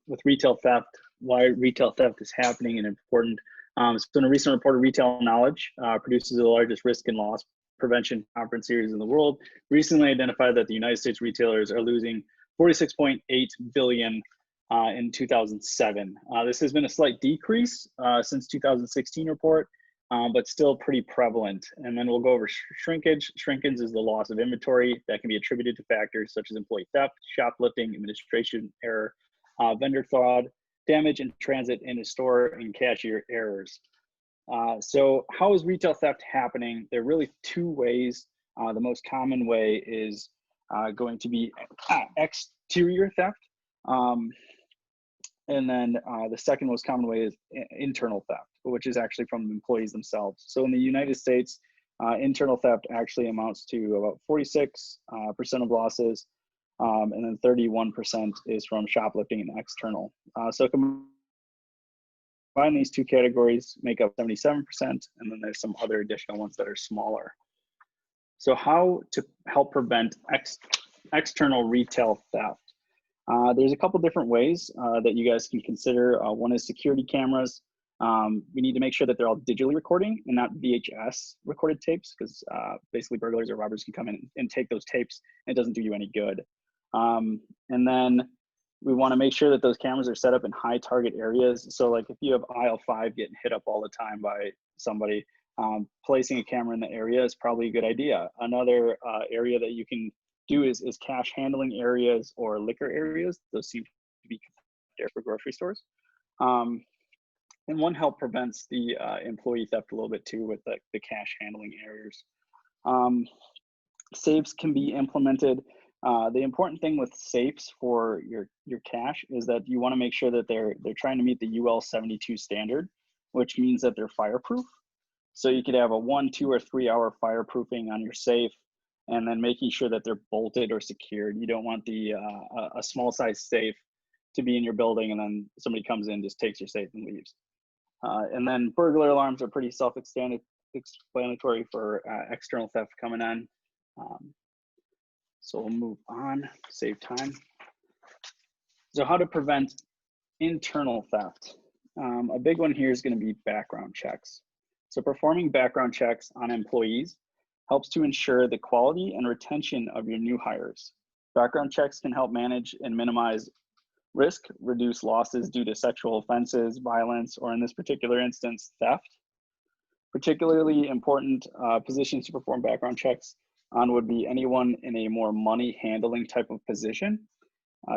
with retail theft, why retail theft is happening and important. So in a recent report of Retail Knowledge, produces the largest risk and loss prevention conference series in the world, recently identified that the United States retailers are losing $46.8 billion in 2007. This has been a slight decrease since 2016 report, but still pretty prevalent. And then we'll go over shrinkage. Shrinkage is the loss of inventory that can be attributed to factors such as employee theft, shoplifting, administration error, vendor fraud, damage in transit in a store, and cashier errors. So how is retail theft happening? There are really two ways. The most common way is going to be exterior theft. And then the second most common way is internal theft, which is actually from the employees themselves. So in the United States, internal theft actually amounts to about 46% of losses. and then 31% is from shoplifting and external. So combine these two categories, make up 77%, and then there's some other additional ones that are smaller. So how to help prevent external retail theft? There's a couple different ways that you guys can consider. One is security cameras. We need to make sure that they're all digitally recording and not VHS recorded tapes, because basically burglars or robbers can come in and take those tapes, and it doesn't do you any good. And then we want to make sure that those cameras are set up in high target areas. So like if you have aisle 5 getting hit up all the time by somebody, placing a camera in the area is probably a good idea. Another area that you can do is cash handling areas or liquor areas. Those seem to be there for grocery stores. And one help prevents the employee theft a little bit too with the cash handling areas. Safes can be implemented. The important thing with safes for your cash is that you want to make sure that they're trying to meet the UL 72 standard, which means that they're fireproof. So you could have a 1, 2, or 3 hour fireproofing on your safe, and then making sure that they're bolted or secured. You don't want a small size safe to be in your building and then somebody comes in, just takes your safe and leaves. And then burglar alarms are pretty self-explanatory for external theft coming in. So we'll move on, save time. So how to prevent internal theft? A big one here is going to be background checks. So performing background checks on employees helps to ensure the quality and retention of your new hires. Background checks can help manage and minimize risk, reduce losses due to sexual offenses, violence, or in this particular instance, theft. Particularly important positions to perform background checks on would be anyone in a more money handling type of position.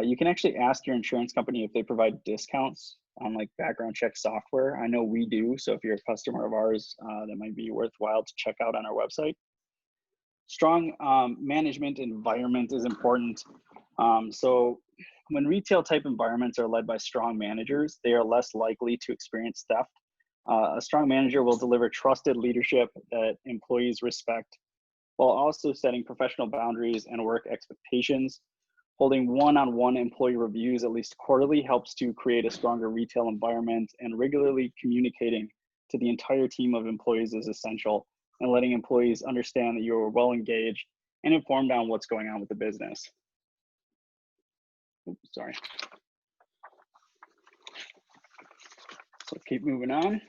You can actually ask your insurance company if they provide discounts on like background check software. I know we do, so if you're a customer of ours, that might be worthwhile to check out on our website. Strong management environment is important. So when retail type environments are led by strong managers, they are less likely to experience theft. A strong manager will deliver trusted leadership that employees respect, while also setting professional boundaries and work expectations. Holding one-on-one employee reviews at least quarterly helps to create a stronger retail environment, and regularly communicating to the entire team of employees is essential, and letting employees understand that you are well engaged and informed on what's going on with the business. Oops, sorry. So keep moving on.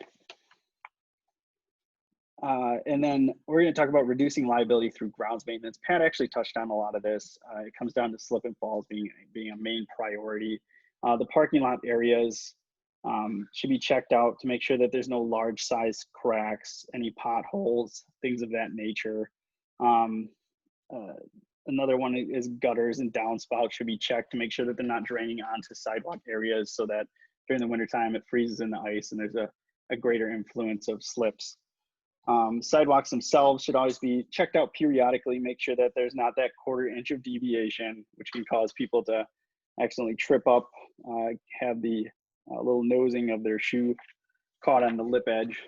And then we're going to talk about reducing liability through grounds maintenance. Pat actually touched on a lot of this. It comes down to slip and falls being a main priority. The parking lot areas should be checked out to make sure that there's no large size cracks, any potholes, things of that nature. Another one is gutters and downspouts should be checked to make sure that they're not draining onto sidewalk areas, so that during the wintertime it freezes in the ice and there's a greater influence of slips. Sidewalks themselves should always be checked out periodically, make sure that there's not that 1/4 inch of deviation, which can cause people to accidentally trip up, have the little nosing of their shoe caught on the lip edge.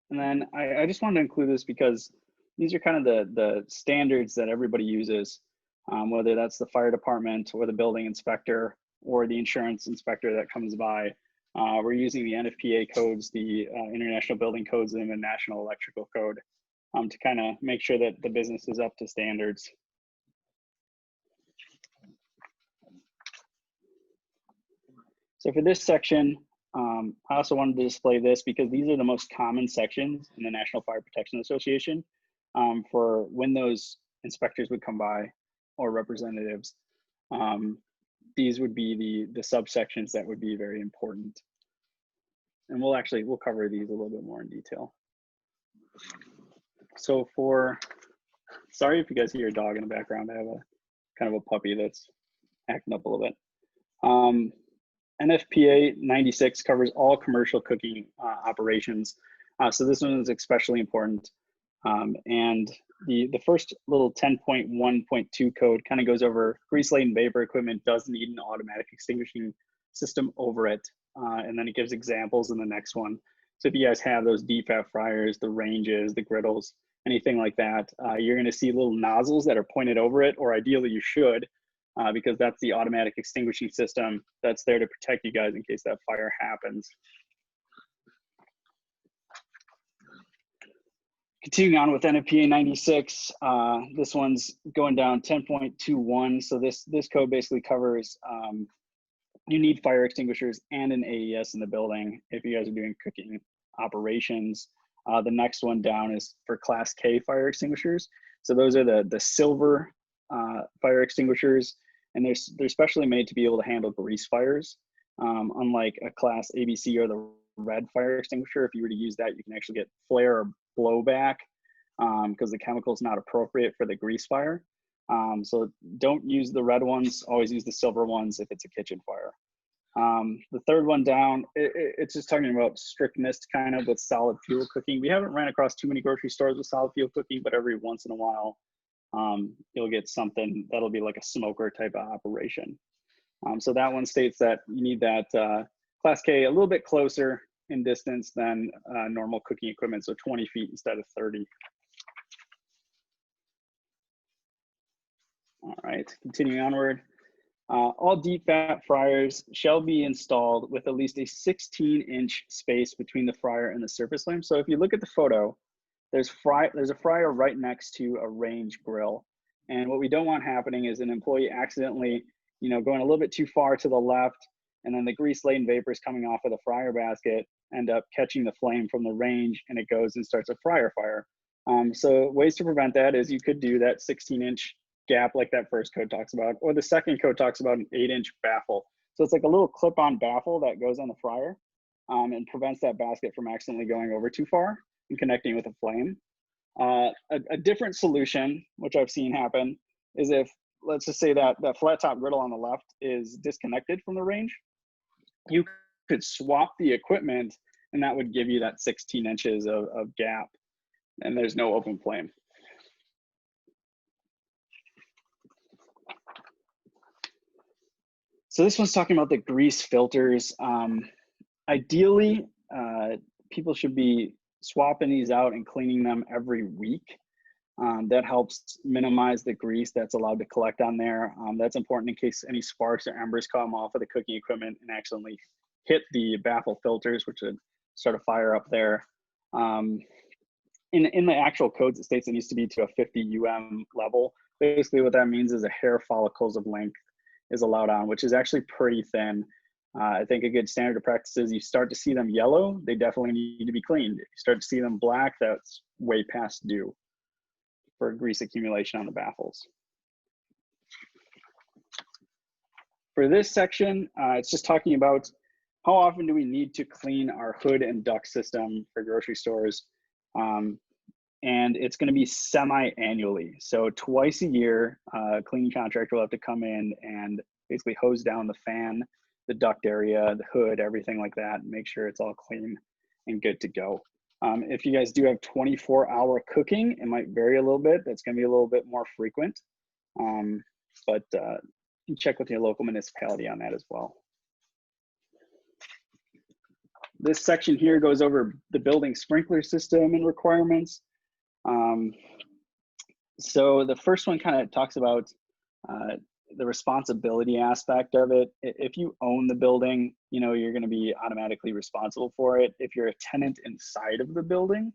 And then I just wanted to include this because these are kind of the standards that everybody uses, whether that's the fire department or the building inspector or the insurance inspector that comes by. We're using the Nfpa codes, the International Building Codes, and the National Electrical Code to kind of make sure that the business is up to standards. So for this section, I also wanted to display this because these are the most common sections in the National Fire Protection Association for when those inspectors would come by or representatives. These would be the subsections that would be very important. And we'll cover these a little bit more in detail. So sorry if you guys hear a dog in the background. I have a kind of a puppy that's acting up a little bit. Nfpa 96 covers all commercial cooking operations. So this one is especially important. And the first little 10.1.2 code kind of goes over grease-laden vapor equipment does need an automatic extinguishing system over it. And then it gives examples in the next one. So if you guys have those DFAT fryers, the ranges, the griddles, anything like that, you're gonna see little nozzles that are pointed over it, or ideally you should, because that's the automatic extinguishing system that's there to protect you guys in case that fire happens. Continuing on with NFPA 96, this one's going down 10.21. So this code basically covers, you need fire extinguishers and an AES in the building if you guys are doing cooking operations. The next one down is for Class K fire extinguishers. So those are the silver fire extinguishers, and they're specially made to be able to handle grease fires. Unlike a Class ABC or the red fire extinguisher, if you were to use that, you can actually get flare or blowback because the chemical is not appropriate for the grease fire. So don't use the red ones, always use the silver ones if it's a kitchen fire. The third one down, it's just talking about strictness kind of with solid fuel cooking. We haven't ran across too many grocery stores with solid fuel cooking, but every once in a while, you'll get something that'll be like a smoker type of operation. So that one states that you need that Class K a little bit closer in distance than normal cooking equipment, so 20 feet instead of 30. All right, continuing onward. All deep fat fryers shall be installed with at least a 16-inch space between the fryer and the surface flame. So if you look at the photo, there's a fryer right next to a range grill. And what we don't want happening is an employee accidentally, going a little bit too far to the left, and then the grease-laden vapors coming off of the fryer basket end up catching the flame from the range, and it goes and starts a fryer fire. So ways to prevent that is you could do that 16-inch gap like that first code talks about, or the second code talks about an 8-inch baffle. So it's like a little clip-on baffle that goes on the fryer and prevents that basket from accidentally going over too far and connecting with a flame. A different solution, which I've seen happen, is if, let's just say that flat top griddle on the left is disconnected from the range, you could swap the equipment and that would give you that 16 inches of gap, and there's no open flame. So this one's talking about the grease filters. Ideally, people should be swapping these out and cleaning them every week. That helps minimize the grease that's allowed to collect on there. That's important in case any sparks or embers come off of the cooking equipment and accidentally hit the baffle filters, which would start a fire up there. In the actual codes, it states it needs to be to a 50 level. Basically what that means is a hair follicles of length is allowed on, which is actually pretty thin. I think a good standard of practice is you start to see them yellow, they definitely need to be cleaned. If you start to see them black, that's way past due for grease accumulation on the baffles. For this section, it's just talking about how often do we need to clean our hood and duct system for grocery stores. And it's going to be semi-annually. So twice a year, a cleaning contractor will have to come in and basically hose down the fan, the duct area, the hood, everything like that, and make sure it's all clean and good to go. If you guys do have 24-hour cooking, it might vary a little bit. That's going to be a little bit more frequent. But you can check with your local municipality on that as well. This section here goes over the building sprinkler system and requirements. So the first one kind of talks about the responsibility aspect of it. If you own the building, you're going to be automatically responsible for it. If you're a tenant inside of the building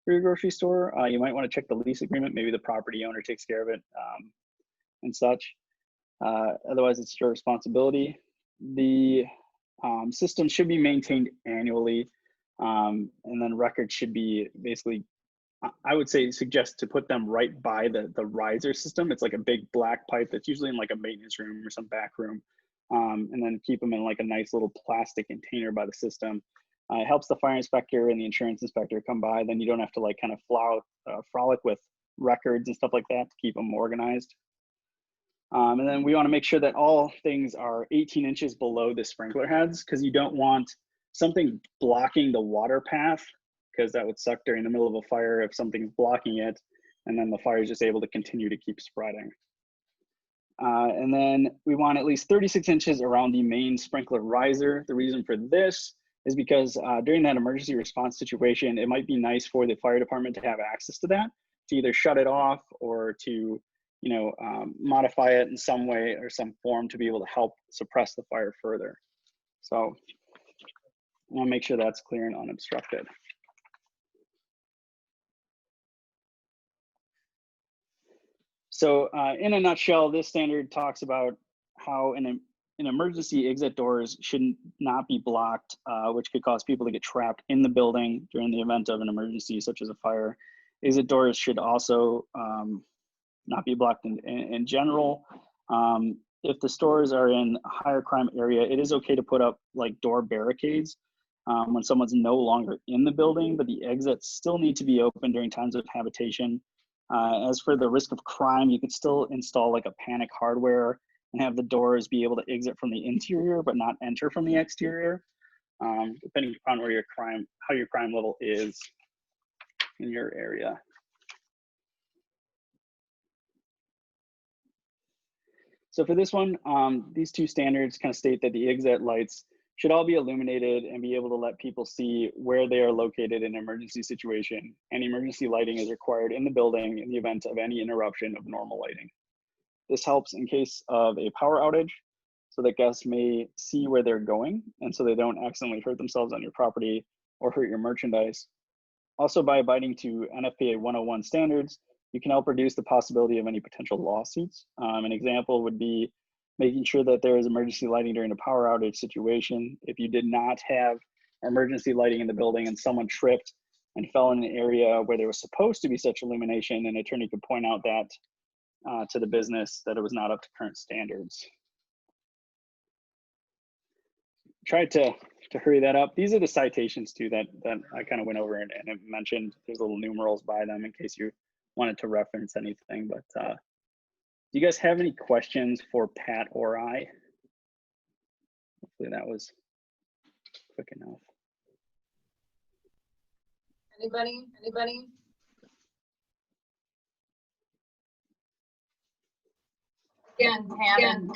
for your grocery store, you might want to check the lease agreement. Maybe the property owner takes care of it and such. Otherwise, it's your responsibility. The system should be maintained annually, and then records should be basically, I would suggest to put them right by the riser system. It's like a big black pipe that's usually in like a maintenance room or some back room, and then keep them in like a nice little plastic container by the system. It helps the fire inspector and the insurance inspector come by. Then you don't have to like kind of frolic with records and stuff like that to keep them organized. And then we want to make sure that all things are 18 inches below the sprinkler heads, because you don't want something blocking the water path, because that would suck during the middle of a fire if something's blocking it, and then the fire is just able to continue to keep spreading. And then we want at least 36 inches around the main sprinkler riser. The reason for this is because during that emergency response situation, it might be nice for the fire department to have access to that. either shut it off or to, modify it in some way or some form to be able to help suppress the fire further. So I want to make sure that's clear and unobstructed. So in a nutshell, this standard talks about how an emergency exit doors should not be blocked, which could cause people to get trapped in the building during the event of an emergency, such as a fire. Exit doors should also not be blocked in general. If the stores are in a higher crime area, it is okay to put up like door barricades when someone's no longer in the building, but the exits still need to be open during times of habitation. As for the risk of crime, you could still install like a panic hardware and have the doors be able to exit from the interior, but not enter from the exterior, depending upon where how your crime level is in your area. So for this one, these two standards kind of state that the exit lights should all be illuminated and be able to let people see where they are located in an emergency situation. And emergency lighting is required in the building in the event of any interruption of normal lighting. This helps in case of a power outage so that guests may see where they're going and so they don't accidentally hurt themselves on your property or hurt your merchandise. Also, by abiding to Nfpa 101 standards, you can help reduce the possibility of any potential lawsuits. An example would be making sure that there is emergency lighting during a power outage situation. If you did not have emergency lighting in the building and someone tripped and fell in an area where there was supposed to be such illumination, an attorney could point out that to the business that it was not up to current standards. Tried to hurry that up. These are the citations too that I kind of went over and it mentioned. There's little numerals by them in case you wanted to reference anything, but do you guys have any questions for Pat or I? Hopefully that was quick enough. Anybody? Again,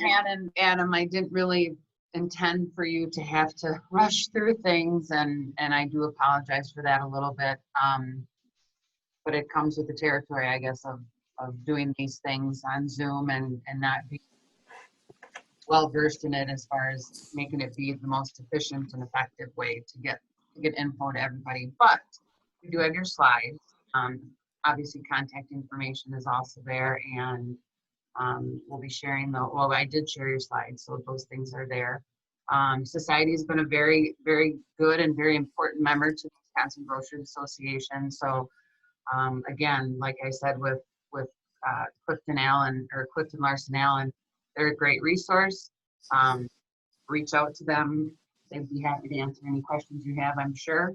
Pat and Adam, I didn't really intend for you to have to rush through things, and I do apologize for that a little bit. But it comes with the territory, I guess, of doing these things on Zoom and not being well versed in it as far as making it be the most efficient and effective way to get info to everybody. But you do have your slides. Obviously, contact information is also there, and we'll be sharing well, I did share your slides, so those things are there. Society has been a very, very good and very important member to the Wisconsin Grocery Association. So again, like I said, with Clifton Larson Allen, they're a great resource. Reach out to them. They'd be happy to answer any questions you have, I'm sure.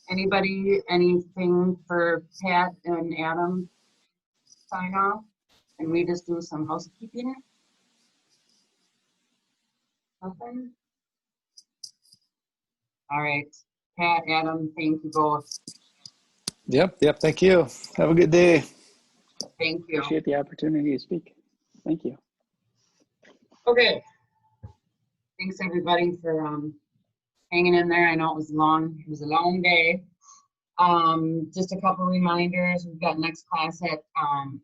Anybody, anything for Pat and Adam? Sign off, and we just do some housekeeping. Nothing? All right, Pat, Adam, thank you both. Yep. Thank you. Have a good day. Thank you. Appreciate the opportunity to speak. Thank you. Okay. Thanks everybody for hanging in there. I know it was long. It was a long day. Just a couple reminders. We've got next class at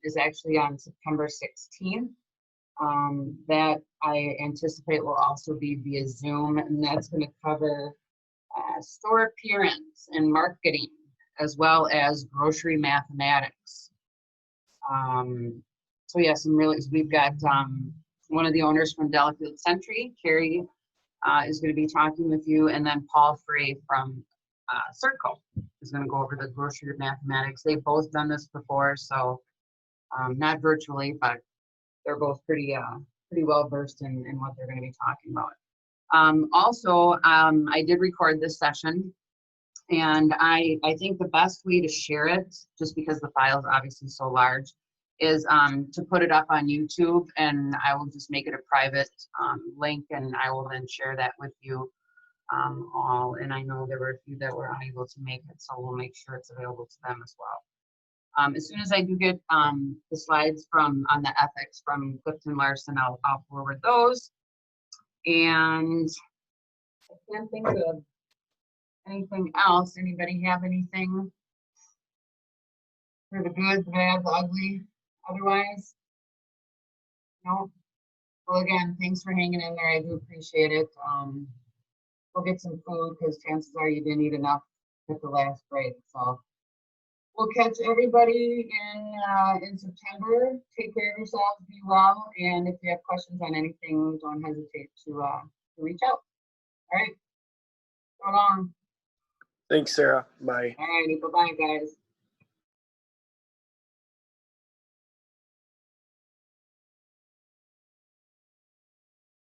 is actually on September 16th. That I anticipate will also be via Zoom, and that's going to cover store appearance and marketing, as well as grocery mathematics. So yeah, we've got one of the owners from Delafield Century, Carrie, is going to be talking with you, and then Paul Frey from Circle is going to go over the grocery mathematics. They've both done this before, so not virtually, but they're both pretty well versed in what they're going to be talking about. Also, I did record this session, and I think the best way to share it, just because the file is obviously so large, is to put it up on YouTube, and I will just make it a private link, and I will then share that with you all. And I know there were a few that were unable to make it, so we'll make sure it's available to them as well. As soon as I do get the slides on the ethics from Clifton Larson, I'll forward those. And I can't think of anything else. Anybody have anything? For the good, the bad, the ugly, otherwise? No? Well, again, thanks for hanging in there. I do appreciate it. We'll get some food because chances are you didn't eat enough at the last break. So we'll catch everybody in September. Take care of yourselves, be well, and if you have questions on anything, don't hesitate to reach out. All right. So long. Thanks, Sarah. Bye. All righty. Bye-bye, guys.